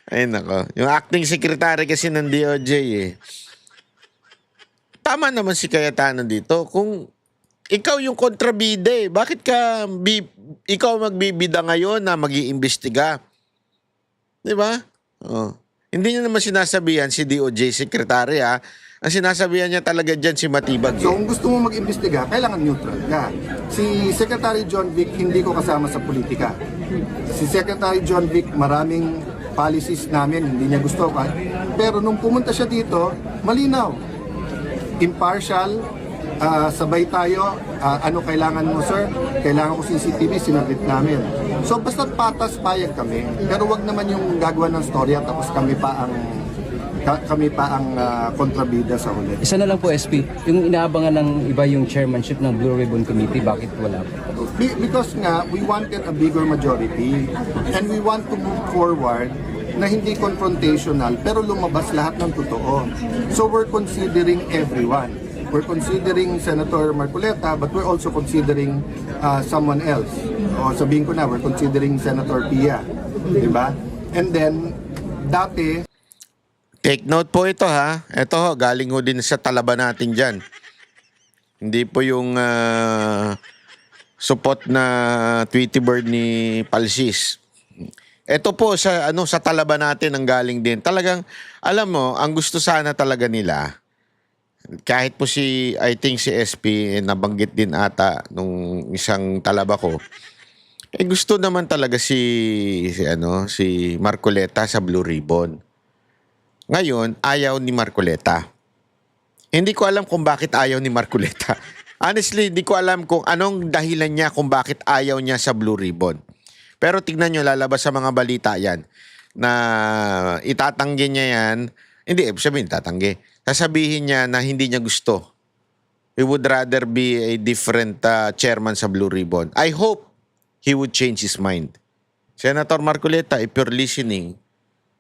[SPEAKER 1] Ay, nako. Yung acting secretary kasi ng DOJ eh. Tama naman si Cayetano dito. Kung ikaw yung kontrabida eh, bakit ka ikaw magbibida ngayon na mag-iimbestiga? Di ba? Oh. Hindi niya naman sinasabihan si DOJ secretary ha. Ang sinasabihan niya talaga dyan si Matibag.
[SPEAKER 6] So
[SPEAKER 1] Eh.
[SPEAKER 6] kung gusto mo mag-imbestiga, kailangan neutral ka. Si Secretary John Vic, hindi ko kasama sa politika. Si Secretary John Vic, maraming policies namin, hindi niya gusto ka. Pero nung pumunta siya dito, malinaw. Impartial, sabay tayo, ano kailangan mo sir? Kailangan ko CCTV, sinabit namin. So basta't patas, payag kami. Pero wag naman yung gagawa ng storya tapos kami pa ang kontrabida sa huli.
[SPEAKER 7] Isa na lang po, SP, yung inaabangan ng iba yung chairmanship ng Blue Ribbon Committee, bakit wala po?
[SPEAKER 6] Because nga, we wanted a bigger majority and we want to move forward na hindi confrontational pero lumabas lahat ng totoo. So we're considering everyone. We're considering Senator Marcoleta but we're also considering someone else. O sabihin ko na, we're considering Senator Pia. Diba? And then, dati,
[SPEAKER 1] Take note po ito ha. Ito ho, galing ho din sa talaba natin dyan. Hindi po yung supot na Tweety Bird ni Palsis. Ito po sa sa talaba natin ang galing din. Talagang alam mo, ang gusto sana talaga nila kahit po I think si SP nabanggit din ata nung isang talaba ko. Gusto naman talaga si Marcoleta sa Blue Ribbon. Ngayon, ayaw ni Marcoleta. Hindi ko alam kung bakit ayaw ni Marcoleta. Honestly, hindi ko alam kung anong dahilan niya kung bakit ayaw niya sa Blue Ribbon. Pero tignan nyo, lalabas sa mga balita yan na itatanggi niya yan. Hindi, sabihin tatanggi. Sasabihin niya na hindi niya gusto. He would rather be a different chairman sa Blue Ribbon. I hope he would change his mind. Senator Marcoleta, if you're listening,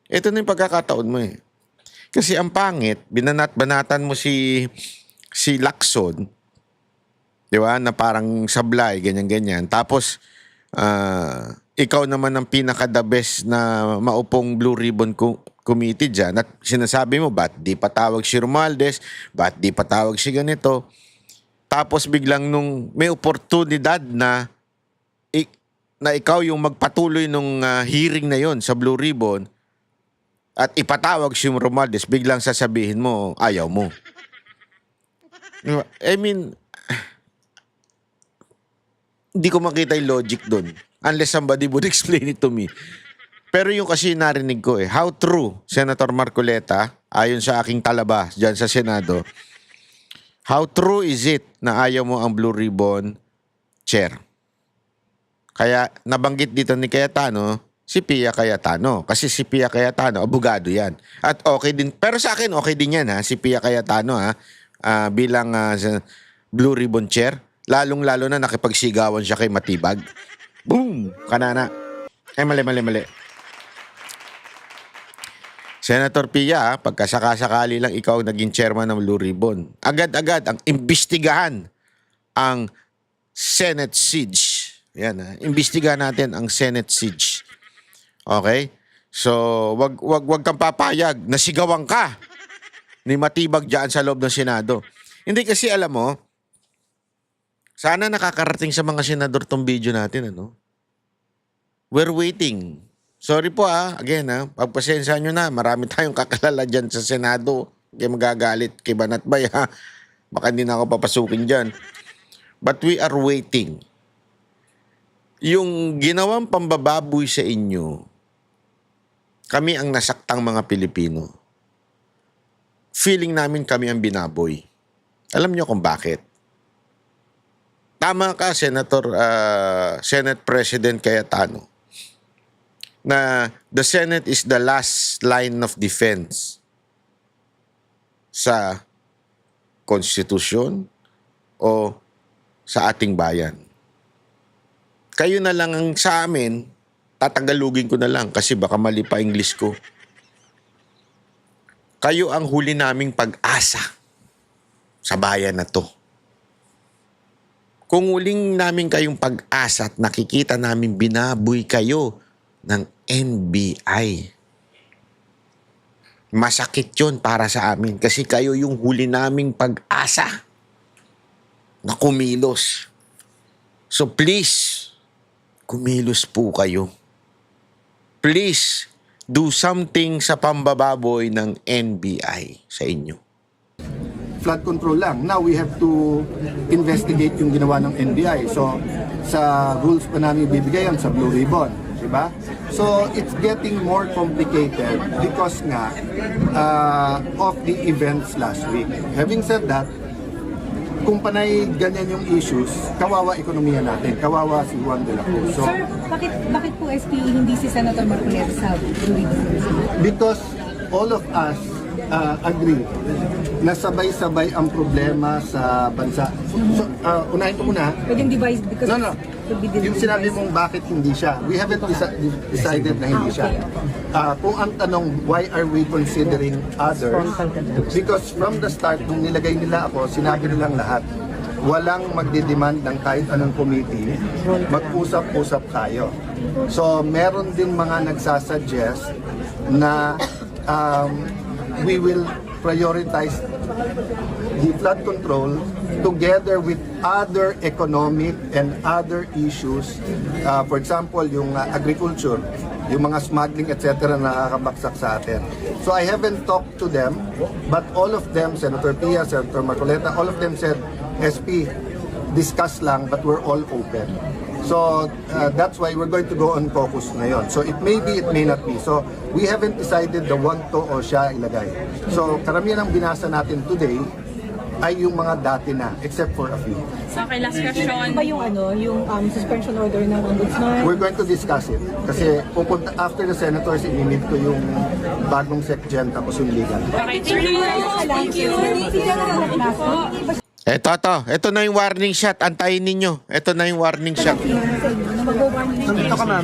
[SPEAKER 1] ito na yung pagkakataon mo eh. Kasi ang pangit, banatan mo si Lacson, di ba, na parang sablay, ganyan-ganyan. Tapos, ikaw naman ang pinaka-the best na maupong Blue Ribbon Committee dyan. At sinasabi mo, ba't di patawag si Romualdez? Ba't di patawag si ganito? Tapos biglang nung may oportunidad na ikaw yung magpatuloy nung hearing na yon sa Blue Ribbon at ipatawag si Romualdez, biglang sasabihin mo, ayaw mo. I mean, hindi ko makita yung logic doon. Unless somebody would explain it to me. Pero yung kasi narinig ko how true, Senator Marcoleta, ayon sa aking talaba dyan sa Senado, how true is it na ayaw mo ang Blue Ribbon chair? Kaya nabanggit dito ni Cayetano, si Pia Cayetano. Kasi si Pia Cayetano, abogado yan. At okay din, pero sa akin okay din yan si Pia Cayetano bilang Blue Ribbon chair. Lalong-lalo na nakipagsigawan siya kay Matibag. Boom! Kanana. Mali. Senator Pia, pagkasakasakali lang ikaw naging chairman ng Blue Ribbon, agad-agad ang imbestigahan ang Senate siege. Yan imbestigahan natin ang Senate siege. Okay? So, wag kang papayag. Nasigawan ka ni Matibag dyan sa loob ng Senado. Hindi kasi alam mo, sana nakakarating sa mga senador tong video natin, We're waiting. Sorry po again pagpasensya nyo na, marami tayong kakalala dyan sa Senado. Kaya magagalit kay Banatbay Baka hindi na ako papasukin dyan. But we are waiting. Yung ginawang pambababoy sa inyo, kami ang nasaktang mga Pilipino. Feeling namin kami ang binaboy. Alam nyo kung bakit? Tama ka, Senate President Cayetano, na the Senate is the last line of defense sa konstitusyon o sa ating bayan. Kayo na lang ang sa amin, tatagalugin ko na lang kasi baka mali pa English ko. Kayo ang huli naming pag-asa sa bayan na to. Kung huling namin kayong pag-asa at nakikita namin binaboy kayo ng NBI, masakit yun para sa amin kasi kayo yung huli naming pag-asa na kumilos. So please, kumilos po kayo. Please, do something sa pambababoy ng NBI sa inyo.
[SPEAKER 6] Flood control lang. Now we have to investigate yung ginawa ng NBI. So sa rules pa namin bibigay yan sa Blue Ribbon, di ba? So it's getting more complicated because nga of the events last week. Having said that, kung panay ganyan yung issues, kawawa ekonomiya natin, kawawa si Juan de la Cruz. So,
[SPEAKER 8] Sir, bakit po SPE hindi si Senator Marcoleta sa Blue Ribbon?
[SPEAKER 6] because all of us agree na sabay-sabay ang problema sa bansa. So, unahin ko muna.
[SPEAKER 8] Pwedeng devise because
[SPEAKER 6] No. Yung sinabi mong bakit hindi siya, we haven't decided na hindi siya. Kung ang tanong, why are we considering others? Because from the start, nung nilagay nila ako, sinabi nilang lahat, walang magdidemand ng kahit anong committee, mag-usap-usap tayo. So, meron din mga nagsasuggest na we will prioritize the flood control together with other economic and other issues. For example, yung agriculture, yung mga smuggling, etc. na nakakabaksak sa atin. So I haven't talked to them, but all of them, Senator Pia, Senator Marcoleta, all of them said, SP, discuss lang, but we're all open. So that's why we're going to go on caucus ngayon. So it may be, it may not be. So we haven't decided the one to o siya ilagay. So karamihan ng binasa natin today ay yung mga dati na, except for a few.
[SPEAKER 8] Okay, last question. Ano ba yung yung suspension order ng ombudsman?
[SPEAKER 6] We're going to discuss it. Kasi pupunta, after the senators, inimit ko yung bagong SecGen tapos yung legal.
[SPEAKER 8] Okay, thank you.
[SPEAKER 1] Ito na yung warning shot. Antayin ninyo. Ito na yung warning shot.
[SPEAKER 6] Nandito ka, ma'am.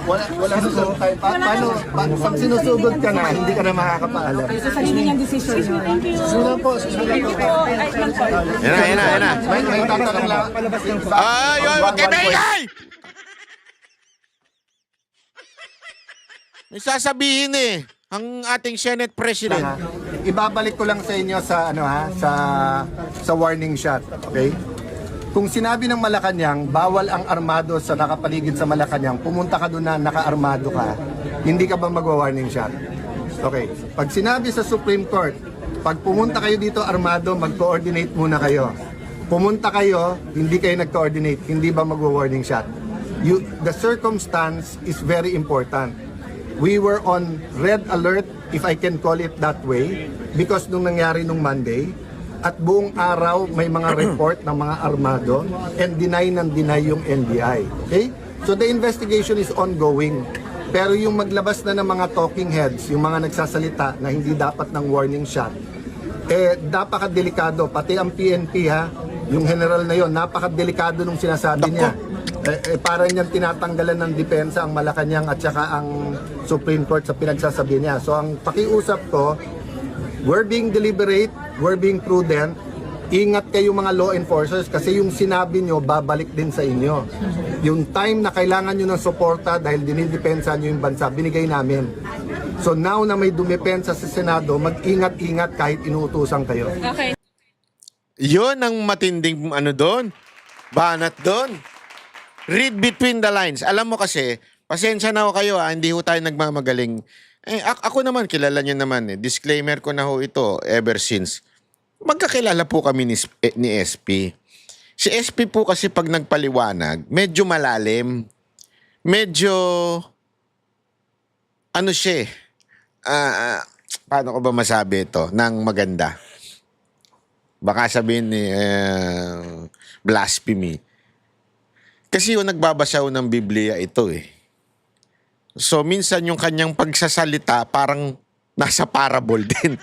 [SPEAKER 6] Wala susunod tayo. Pag sinusugod ka na, hindi ka na makakapaalam.
[SPEAKER 8] Sa sarili niyang decision. Thank you.
[SPEAKER 6] Susunod po.
[SPEAKER 1] Yan na.
[SPEAKER 6] May tatanong lang.
[SPEAKER 1] Ay, wag kayo maingay! May sasabihin ang ating Senate President.
[SPEAKER 6] Ibabalik ko lang sa inyo sa sa warning shot, okay? Kung sinabi ng Malacanang, bawal ang armado sa nakapaligid sa Malacanang, pumunta ka doon na naka-armado ka, hindi ka ba magwa-warning shot? Okay. Pag sinabi sa Supreme Court, pag pumunta kayo dito armado, mag-coordinate muna kayo. Pumunta kayo, hindi kayo nag-coordinate, hindi ba magwa-warning shot? The circumstance is very important. We were on red alert, if I can call it that way, because nung nangyari nung Monday, at buong araw may mga report ng mga armado and deny yung NBI. Okay? So the investigation is ongoing. Pero yung maglabas na ng mga talking heads, yung mga nagsasalita na hindi dapat ng warning shot, napakadelikado. Pati ang PNP yung general na yon, napakadelikado nung sinasabi niya. Parang niyang tinatanggalan ng depensa ang Malacanang at saka ang Supreme Court sa pinagsasabi niya. So ang pakiusap ko, we're being deliberate, we're being prudent. Ingat kayo mga law enforcers kasi yung sinabi nyo, babalik din sa inyo. Yung time na kailangan nyo ng suporta dahil dinidepensa nyo yung bansa, binigay namin. So now na may dumepensa sa Senado, mag-ingat-ingat kahit inuutusan kayo.
[SPEAKER 8] Okay.
[SPEAKER 1] Yun ang matinding doon. Banat doon. Read between the lines. Alam mo kasi, pasensya na ho kayo hindi ho tayo nagmamagaling. Ako naman, kilala nyo naman Disclaimer ko na ho ito ever since. Magkakilala po kami ni SP. Si SP po kasi pag nagpaliwanag, medyo malalim. Medyo, siya paano ko ba masabi ito ng maganda? Baka sabihin ni blasphemy. Kasi yung nagbabasa ng Biblia ito So, minsan yung kanyang pagsasalita parang nasa parable din.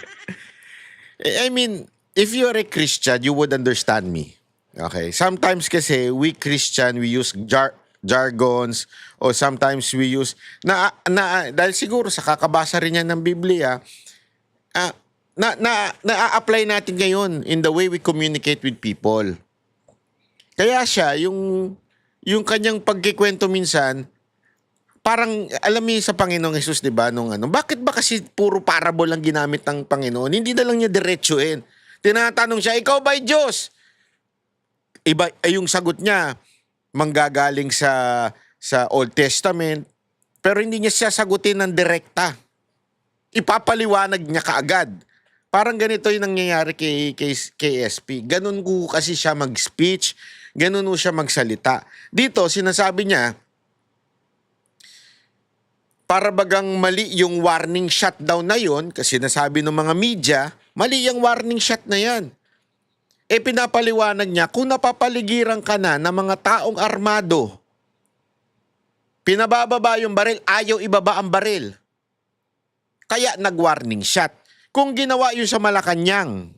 [SPEAKER 1] I mean, if you are a Christian, you would understand me. Okay? Sometimes kasi, we Christian, we use jargons or sometimes we use, dahil siguro sa kakabasa rin yan ng Biblia, na-apply natin ngayon in the way we communicate with people. Kaya siya, yung kanyang pagkikwento minsan, parang, alam mo sa Panginoong Jesus, di ba, bakit ba kasi puro parable ang ginamit ng Panginoon? Hindi na lang niya diretsuhin. Tinatanong siya, ikaw ba'y Diyos? Iba, yung sagot niya, manggagaling sa Old Testament, pero hindi niya siya sagutin ng direkta. Ipapaliwanag niya kaagad. Parang ganito yung nangyayari kay SP. Ganun ko kasi siya mag-speech, ganun ko siya magsalita. Dito, sinasabi niya, para bagang mali yung warning shot daw na yun, kasi nasabi ng mga media, mali yung warning shot na yan. Pinapaliwanag niya, kung napapaligiran ka na ng mga taong armado, pinabababa yung baril, ayaw ibaba ang baril. Kaya nag-warning shot. Kung ginawa yun sa Malacanang,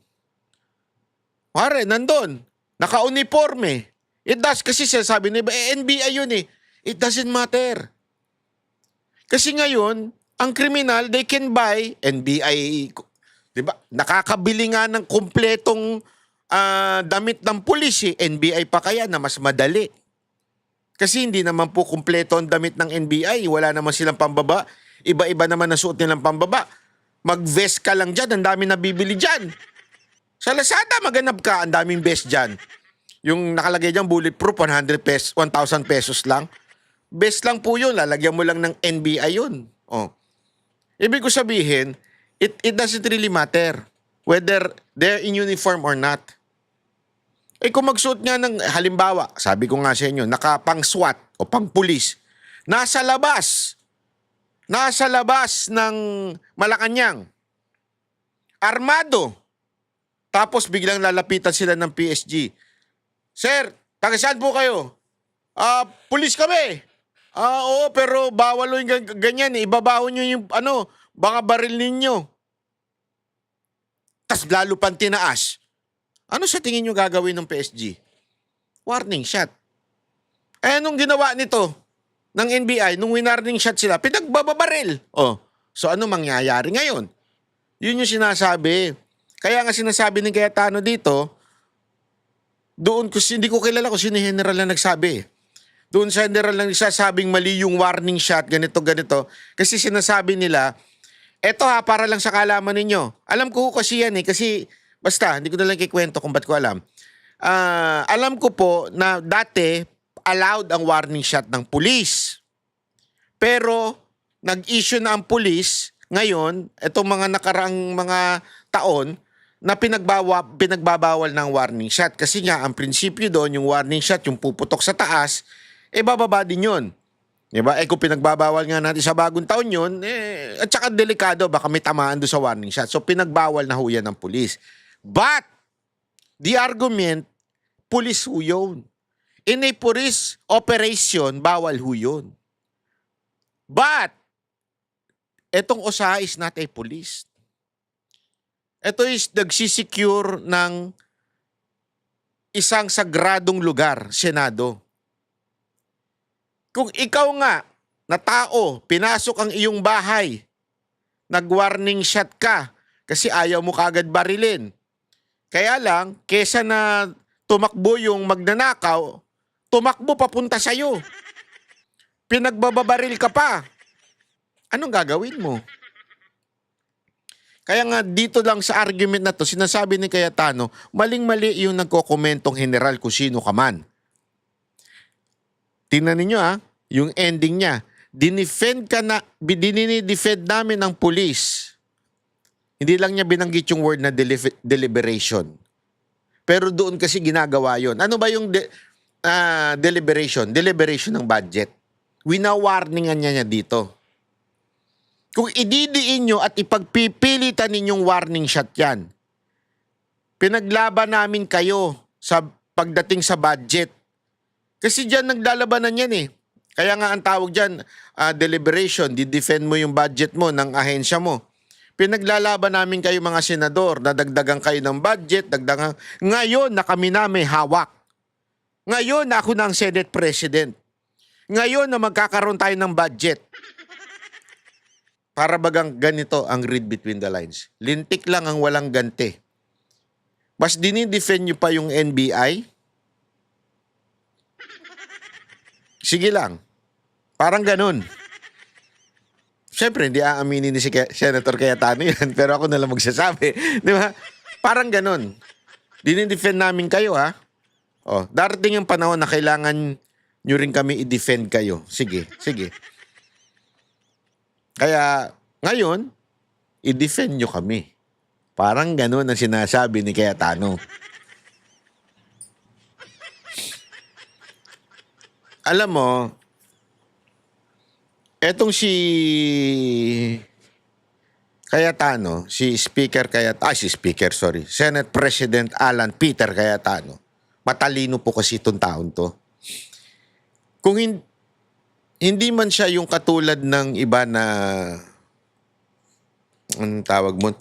[SPEAKER 1] nandun, naka-uniforme. It does, kasi sabi niya, NBI yun It doesn't matter. Kasi ngayon, ang kriminal, they can buy NBI, di ba? Nakakabili nga ng kumpletong damit ng pulis NBI pa kaya na mas madali. Kasi hindi naman po kumpleto ang damit ng NBI. Wala naman silang pambaba. Iba-iba naman ang suot nilang pambaba. Mag-vest ka lang dyan, ang dami nabibili dyan. Sa Lazada, maganap ka, ang daming vest dyan. Yung nakalagay dyan, bulletproof, 1,000 pesos lang. Vest lang po yun, lalagyan mo lang ng NBI yun. Oh. Ibig ko sabihin, it doesn't really matter whether they're in uniform or not. Eh kung magsuot nga ng, halimbawa, sabi ko nga sa inyo, nakapang SWAT o pang pulis, nasa labas ng Malacanang, armado, tapos biglang lalapitan sila ng PSG. Sir, taga saan po kayo? Pulis kami. Oo, pero bawal yung ganyan. Ibabaho nyo yung, baka baril ninyo. Tas lalo pang tinaas. Ano sa tingin nyo gagawin ng PSG? Warning shot. Eh, nung ginawa nito ng NBI, nung winarning shot sila, pinagbababaril. Oh, so ano mangyayari ngayon? Yun yung sinasabi. Kaya nga sinasabi ng Cayetano dito, doon hindi ko kilala kung sino yung general na nagsabi. Doon sa general na nagsasabing mali yung warning shot, ganito. Kasi sinasabi nila, eto ha, para lang sa kalaman ninyo. Alam ko kasi yan kasi basta, hindi ko na lang kikwento kung ba't ko alam. Alam ko po na dati, allowed ang warning shot ng pulis. Pero, nag-issue na ang pulis, ngayon, itong mga nakaraang mga taon, na pinagbabawal ng warning shot. Kasi nga, ang prinsipyo doon, yung warning shot, yung puputok sa taas, bababa din yun. Diba? Kung pinagbabawal nga natin sa bagong taon yun, at saka delikado, baka may tamaan doon sa warning shot. So, pinagbawal na ho yan ng pulis. But, the argument, pulis ho yun. In a police operation, bawal ho yun. But, etong OSA is not a police. Ito is nagsisecure ng isang sagradong lugar, Senado. Kung ikaw nga, na tao, pinasok ang iyong bahay, nag-warning shot ka, kasi ayaw mo kagad barilin. Kaya lang, kesa na tumakbo yung magnanakaw, tumakbo papunta sa'yo. Pinagbababaril ka pa. Anong gagawin mo? Kaya nga dito lang sa argument na to, sinasabi ni Cayetano, maling-mali yung nagkokomentong general kung sino ka man. Tingnan ninyo yung ending niya. Dinidefend namin ng police. Hindi lang niya binanggit yung word na deliberation. Pero doon kasi ginagawa yon. Ano ba yung deliberation? Deliberation ng budget. Wina-warningan niya dito. Kung ididiin nyo at ipagpipilitan ninyong warning shot yan, pinaglaban namin kayo sa pagdating sa budget. Kasi dyan naglalabanan yan eh. Kaya nga ang tawag dyan, deliberation, di-defend mo yung budget mo ng ahensya mo. Pinaglalaban namin kayo mga senador, nadagdagan kayo ng budget, ngayon na kami na may hawak. Ngayon na ako na ang Senate President. Ngayon na magkakaroon tayo ng budget. Para bagang ganito ang read between the lines. Lintik lang ang walang ganti. Mas dinidefend nyo pa yung NBI? Sige lang. Parang ganun. Siyempre, hindi aaminin ni si Senator Cayetano yan, pero ako na lang magsasabi. Di ba? Parang ganun. Dinidefend namin kayo, ha? O, darating yung panahon na kailangan nyo rin kami i-defend kayo. Sige. Kaya, ngayon, i-defend nyo kami. Parang ganun ang sinasabi ni Cayetano. Alam mo, etong si Cayetano, Senate President Alan Peter Cayetano, matalino po kasi itong taon to. Kung hindi man siya yung katulad ng iba na anong tawag mo,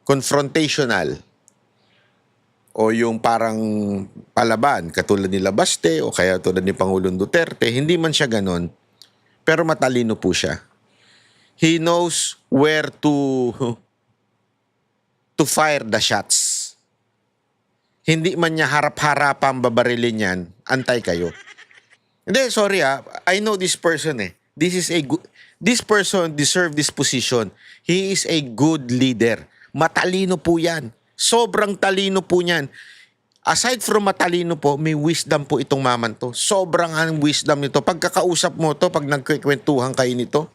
[SPEAKER 1] confrontational o yung parang palaban katulad ni Labaste o kaya tulad ni Pangulong Duterte, hindi man siya ganon, pero matalino po siya. He knows where to fire the shots. Hindi man niya harap-harapang babarilin yan, antay kayo. Hindi, sorry I know this person this person deserve this position. He is a good leader. Matalino po yan. Sobrang talino po niyan. Aside from matalino po, may wisdom po itong maman to. Sobrang ang wisdom nito. Pagkakausap mo to, pag nagkikwentuhan kayo nito,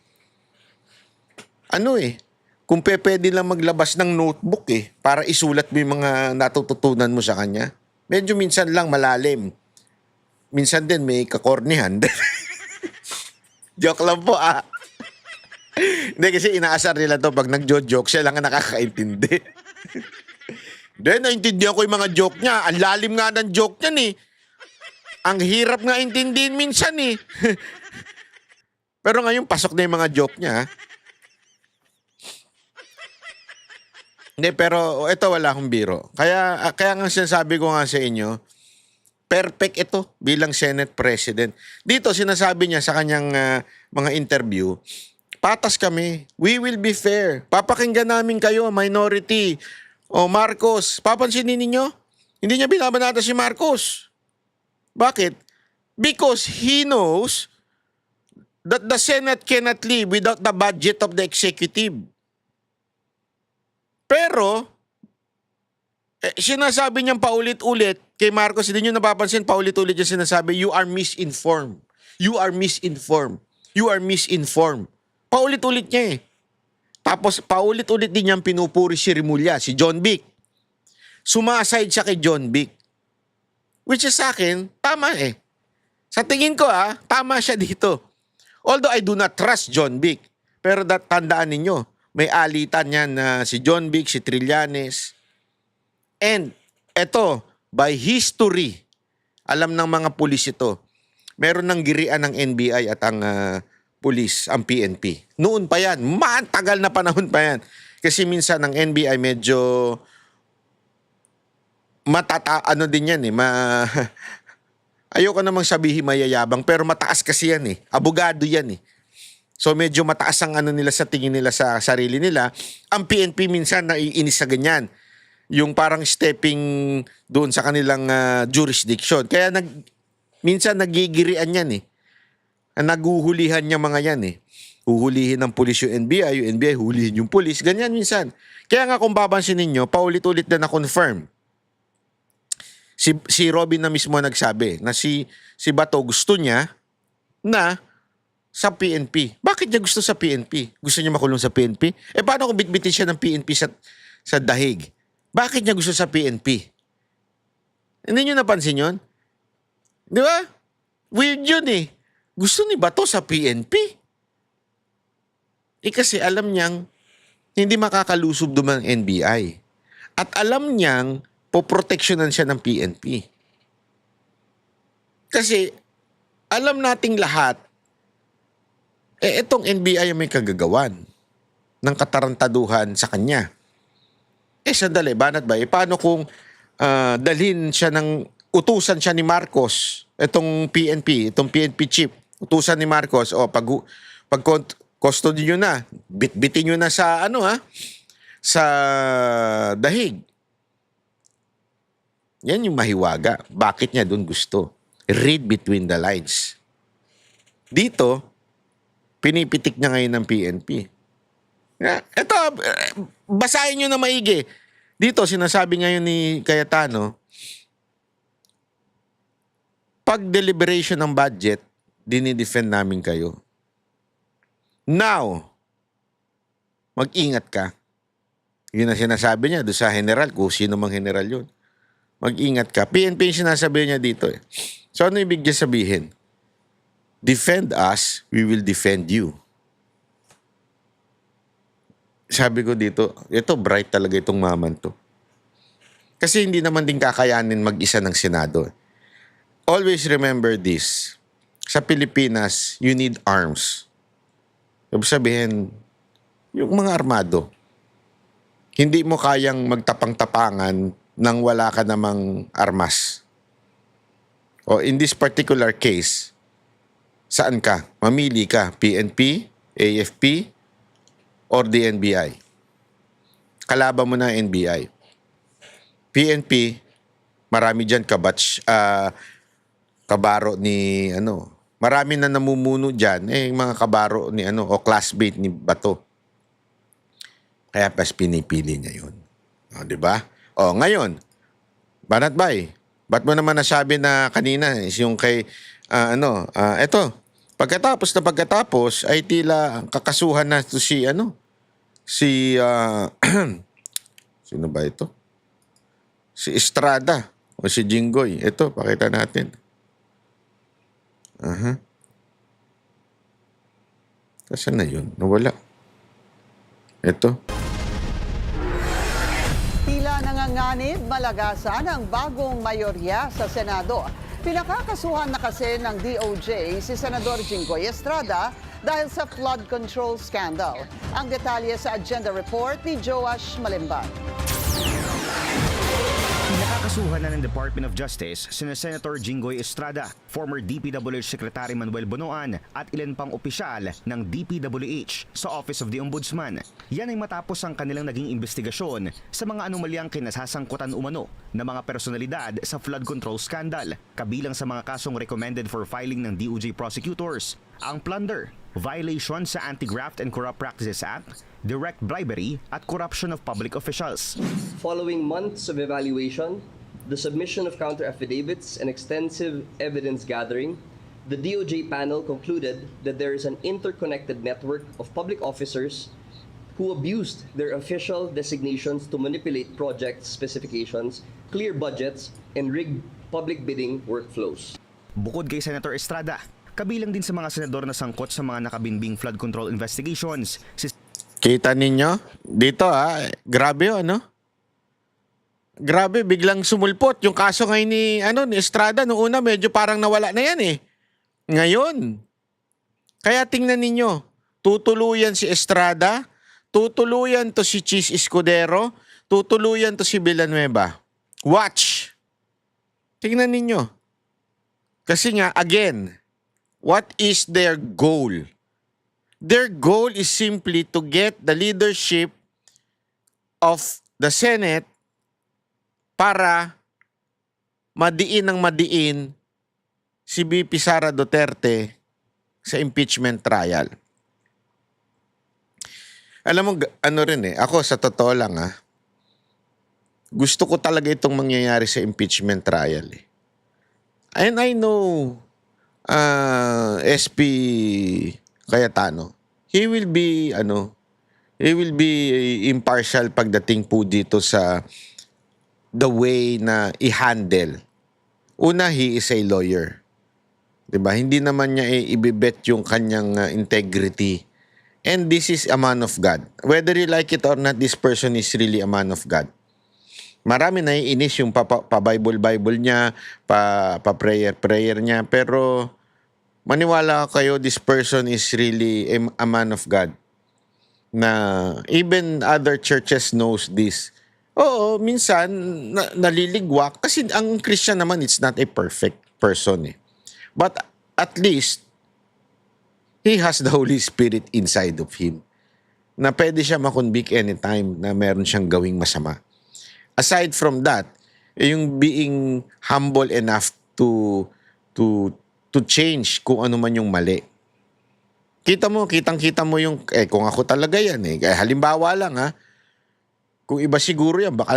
[SPEAKER 1] kung pwede lang maglabas ng notebook para isulat mo yung mga natututunan mo sa kanya. Medyo minsan lang malalim. Minsan din may kakornihan. Joke lang po Hindi kasi inaasar nila to pag nagjo-joke, siya lang ang nakakaintindi. Hindi, naintindihan ko yung mga joke niya. Ang lalim nga ng joke niyan Ang hirap nga intindihin minsan Pero ngayon, pasok na yung mga joke niya. Hindi, pero ito wala akong biro. Kaya nga sinasabi ko nga sa inyo, perfect ito bilang Senate President. Dito sinasabi niya sa kanyang mga interview, patas kami. We will be fair. Papakinggan namin kayo, minority. O Marcos, papansinin ninyo? Hindi niya binabanata si Marcos. Bakit? Because he knows that the Senate cannot live without the budget of the executive. Pero, sinasabi niyang paulit-ulit kay Marcos, hindi niyo napapansin, paulit-ulit niya sinasabi, you are misinformed. You are misinformed. You are misinformed. Paulit-ulit niya Tapos, paulit-ulit din niyang pinupuri si Rimulya, si John Vic. Sumaside siya kay John Vic. Which is sa akin, tama Sa tingin ko tama siya dito. Although I do not trust John Vic. Pero tandaan ninyo, may alitan yan na si John Vic, si Trillanes. And, eto, by history, alam ng mga pulis ito, meron ng girian ng NBI at ang pulis, ang PNP. Noon pa yan, matagal na panahon pa yan. Kasi minsan ang NBI medyo din yan ayoko namang sabihin mayayabang, pero mataas kasi yan Abogado yan So medyo mataas ang nila sa tingin nila sa sarili nila. Ang PNP minsan naiinis sa ganyan. Yung parang stepping doon sa kanilang jurisdiction. Kaya minsan nagigirian yan Naguhulihan niya mga yan Huhulihin ng pulis yung NBI hulihin yung pulis. Ganyan minsan. Kaya nga kung babansin ninyo, paulit-ulit na na-confirm. Si Robin na mismo nagsabi na si Bato gusto niya na sa PNP. Bakit niya gusto sa PNP? Gusto niya makulong sa PNP? Paano kung bitbitin siya ng PNP sa dahig? Bakit niya gusto sa PNP? Hindi niyo napansin yun? Di ba? Weird yun Gusto ni Bato sa PNP. Kasi alam niyang hindi makakalusob doon ng NBI. At alam niyang poproteksyonan siya ng PNP. Kasi alam nating lahat itong NBI ang may kagagawan ng katarantaduhan sa kanya. Sandali, banat ba? Paano kung dalhin siya utusan siya ni Marcos, itong PNP chief, utusan ni Marcos, pag custody nyo na, bitbitin nyo na sa sa dahig. Yan yung mahiwaga. Bakit niya doon gusto? Read between the lines. Dito, pinipitik niya ngayon ng PNP. Ito, basahin nyo na maigi. Dito, sinasabi ngayon ni Cayetano, pag deliberation ng budget, dinidefend namin kayo. Now, mag-ingat ka. Yun ang sinasabi niya doon sa general, kung sino mang general yun. Mag-ingat ka. PNP yung sinasabi niya dito So, ano ibig niya sabihin? Defend us, we will defend you. Sabi ko dito, ito bright talaga itong maman to. Kasi hindi naman din kakayanin mag-isa ng Senado. Always remember this. Sa Pilipinas, you need arms. Ibig sabihin, yung mga armado, hindi mo kayang magtapang-tapangan nang wala ka namang armas. O in this particular case, saan ka? Mamili ka, PNP, AFP, or the NBI. Kalaban mo na NBI. PNP, marami dyan kabaro ni marami na namumuno dyan, mga kabaro ni o classmate ni Bato. Kaya pas pinipili niya yun. O, di ba? O, ngayon, Banat Bay, ba't mo naman nasabi na kanina is yung kay, eto, pagkatapos ay tila kakasuhan na to si, sino ba ito? Si Estrada o si Jinggoy. Ito, pakita natin. Saan na yun? Nawala. Ito.
[SPEAKER 9] Tila nanganganib malagasan ang bagong mayorya sa Senado. Pinakakasuhan na kasi ng DOJ si Senador Jinggoy Estrada dahil sa flood control scandal. Ang detalye sa agenda report ni Joash Malimban.
[SPEAKER 10] Pinakakasuhan na ng Department of Justice sina Senator Jinggoy Estrada, former DPWH Secretary Manuel Bonoan at ilan pang opisyal ng DPWH sa Office of the Ombudsman. Yan ay matapos ang kanilang naging investigasyon sa mga anomalyang kinasasangkutan umano ng mga personalidad sa flood control scandal. Kabilang sa mga kasong recommended for filing ng DOJ prosecutors, ang plunder, violation sa Anti-Graft and Corrupt Practices Act, direct bribery at corruption of public officials.
[SPEAKER 11] Following months of evaluation, the submission of counter-affidavits and extensive evidence gathering, the DOJ panel concluded that there is an interconnected network of public officers who abused their official designations to manipulate project specifications, clear budgets, and rig public bidding workflows.
[SPEAKER 10] Bukod kay Senator Estrada, kabilang din sa mga senador na sangkot sa mga nakabinbing flood control investigations, si
[SPEAKER 1] Kita ninyo? Dito grabe Grabe, biglang sumulpot. Yung kaso ngayon ni Estrada, noong una medyo parang nawala na yan Ngayon. Kaya tingnan ninyo, tutuluyan si Estrada, tutuluyan to si Chis Escudero, tutuluyan to si Villanueva. Watch. Tingnan ninyo. Kasi nga, again, what is their goal? Their goal is simply to get the leadership of the Senate para madiin si VP Sara Duterte sa impeachment trial. Alam mo, ako sa totoo lang gusto ko talaga itong mangyayari sa impeachment trial And I know SP Cayetano, he will be impartial pagdating po dito sa the way na i-handle. Una, he is a lawyer. 'Di ba? Hindi naman niya ibibet yung kanyang integrity. And this is a man of God. Whether you like it or not, this person is really a man of God. Marami naiinis yung pa-Bible niya, pa-prayer niya, pero maniwala kayo, this person is really a man of God. Na even other churches knows this. Oo, minsan naliligwak kasi ang Christian naman, it's not a perfect person But at least he has the Holy Spirit inside of him na pwede siya makonvict anytime na meron siyang gawing masama. Aside from that, yung being humble enough to change kung ano man yung mali. Kitang-kita mo yung, kung ako talaga yan halimbawa lang kung iba siguro yan, baka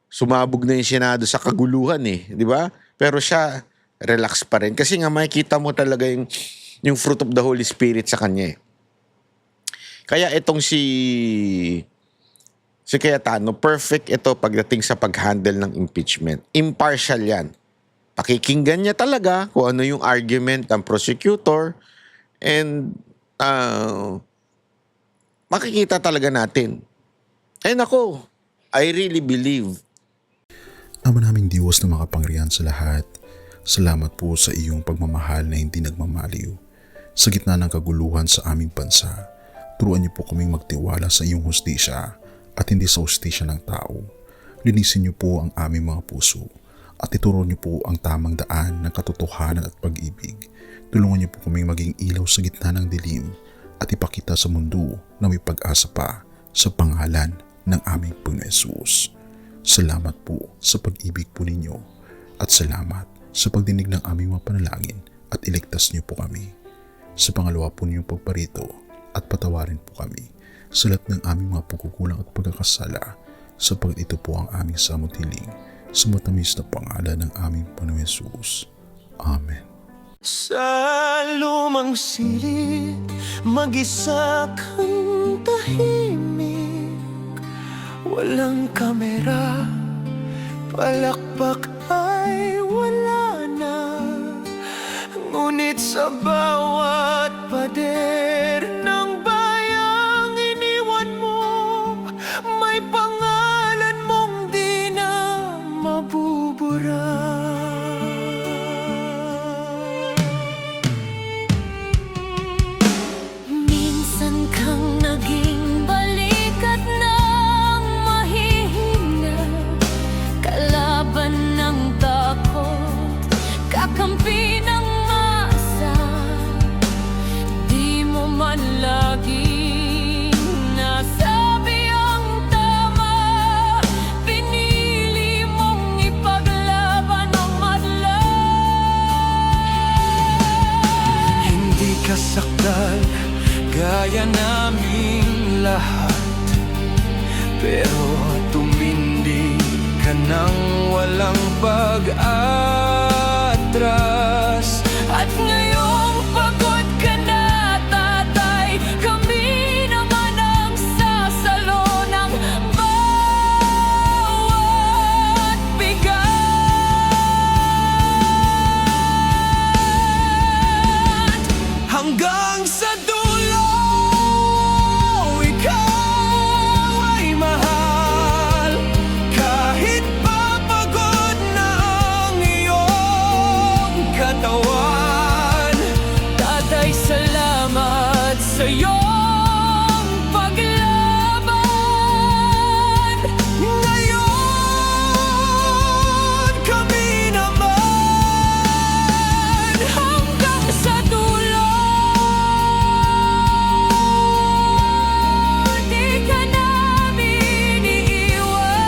[SPEAKER 1] sumabog na yung Senado sa kaguluhan di ba? Pero siya, relax pa rin. Kasi nga makikita mo talaga yung fruit of the Holy Spirit sa kanya Kaya itong si Cayetano, perfect ito pagdating sa pag-handle ng impeachment. Impartial yan. Pakikinggan niya talaga kung ano yung argument ng prosecutor and makikita talaga natin. And ako, I really believe.
[SPEAKER 12] Ama naming Diyos na makapangyarihan sa lahat, salamat po sa iyong pagmamahal na hindi nagmamaliw. Sa gitna ng kaguluhan sa aming bansa, turuan niyo po kaming magtiwala sa iyong hustisya at hindi sa hustisya ng tao. Linisin niyo po ang aming mga puso at ituro niyo po ang tamang daan ng katotohanan at pag-ibig. Tulungan niyo po kaming maging ilaw sa gitna ng dilim at ipakita sa mundo na may pag-asa pa sa pangalan ng aming Panginoon Hesus. Salamat po sa pag-ibig po ninyo at salamat sa pagdinig ng aming mga panalangin at iligtas niyo po kami. Sa pangalawa po niyong pagparito at patawarin po kami sa lahat ng aming mga pagkukulang at pagkakasala, sapagkat ito po ang aming samot hiling sa matamis na pangalan ng aming Panginoong Hesus. Amen.
[SPEAKER 2] Sa lumang silid, mag-isa kang tahimik. Walang kamera, palakpak ay wala na. Ngunit sa bawat pader ng bayang iniwan mo, may pangalan mong di na mabubura.
[SPEAKER 13] Minsan kang naging balikat ng mahihina, kalaban ng takot, kakampi ng asa. Di mo man laging nasabi ang tama, pinili mong ipaglaban ang madla.
[SPEAKER 2] Hindi ka saktan gaya naming lahat, pero tumindi ka nang walang pag-atras. At ngayong pagod ka na, tatay, kami naman ang sasalo ng bawat bigat. Hanggang sa dulo, ikaw ay mahal. Kahit papagod na ang iyong katawan, tatay, salamat sa iyong paglaban. Ngayon, kami naman hanggang sa dulo. Di ka namin iiwan.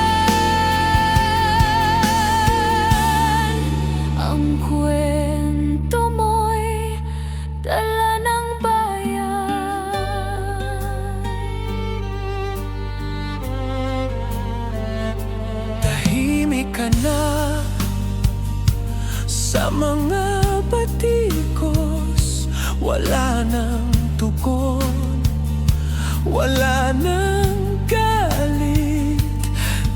[SPEAKER 2] Ang kwento mo'y dala ng bayan. Tahimik ka na sa mga batikos, wala nang tugon, wala nang galit,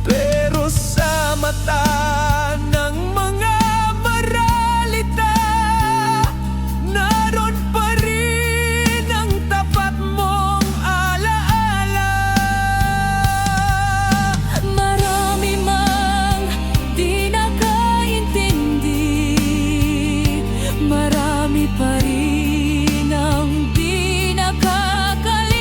[SPEAKER 2] pero sa mata ng mga maralita, naroon pa rin ang tapat mong alaala.
[SPEAKER 13] Marami mang di nakaintindi, marami pa rin ang di nakakalimot.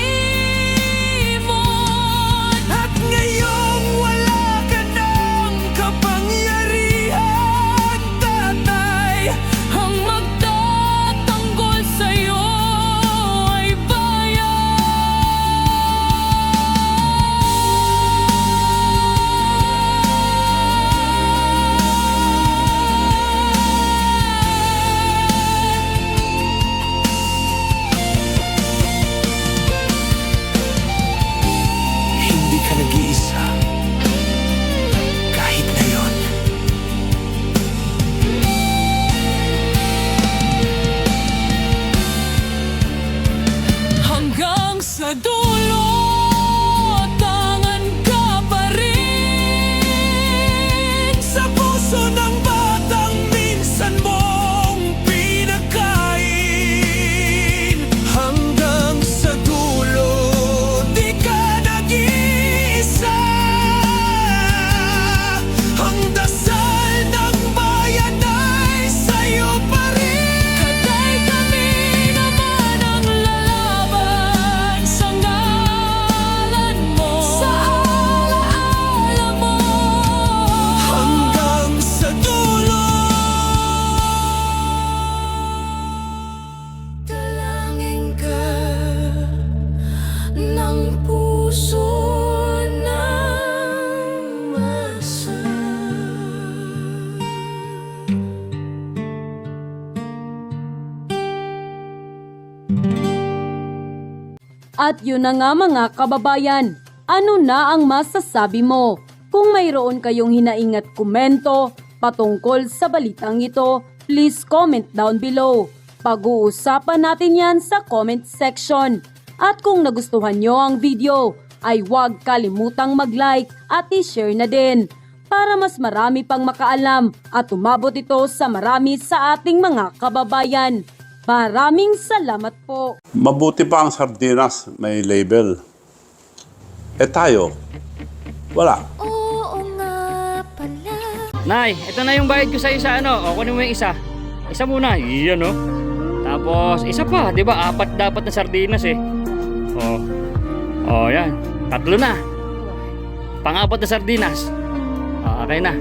[SPEAKER 2] At ngayong wala ka ng kapangyarihan, tatay,
[SPEAKER 13] Ang magtatanggol sa'yo ay
[SPEAKER 2] hindi ka nag-iisa kahit ngayon.
[SPEAKER 13] hanggang sa dulo, tangan ka pa rin
[SPEAKER 2] Sa puso ng batang minsan mong pinagkain, hanggang sa dulo, di ka nag-iisa. Ang dasal ng bayan ay sa'yo pa rin.
[SPEAKER 13] Katay, kami naman ang lalaban sa ngalan
[SPEAKER 14] At yun na nga mga kababayan, ano na ang masasabi mo? Kung mayroon kayong hinaing at komento patungkol sa balitang ito, please comment down below. Pag-uusapan natin yan sa comment section. At kung nagustuhan nyo ang video, ay huwag kalimutang mag-like at i-share na din para mas marami pang makaalam at umabot ito sa marami sa ating mga kababayan. Maraming salamat po.
[SPEAKER 15] Mabuti pa ang sardinas, may label. Eh tayo, wala.
[SPEAKER 4] Nay, ito na yung bayad ko sa isa, ano? O, kunin mo yung isa. Isa muna, iyan, no? Tapos, isa pa, di ba? 4 dapat na sardinas, eh. O, yan. 3 na. Pang-4 na sardinas. Okay na.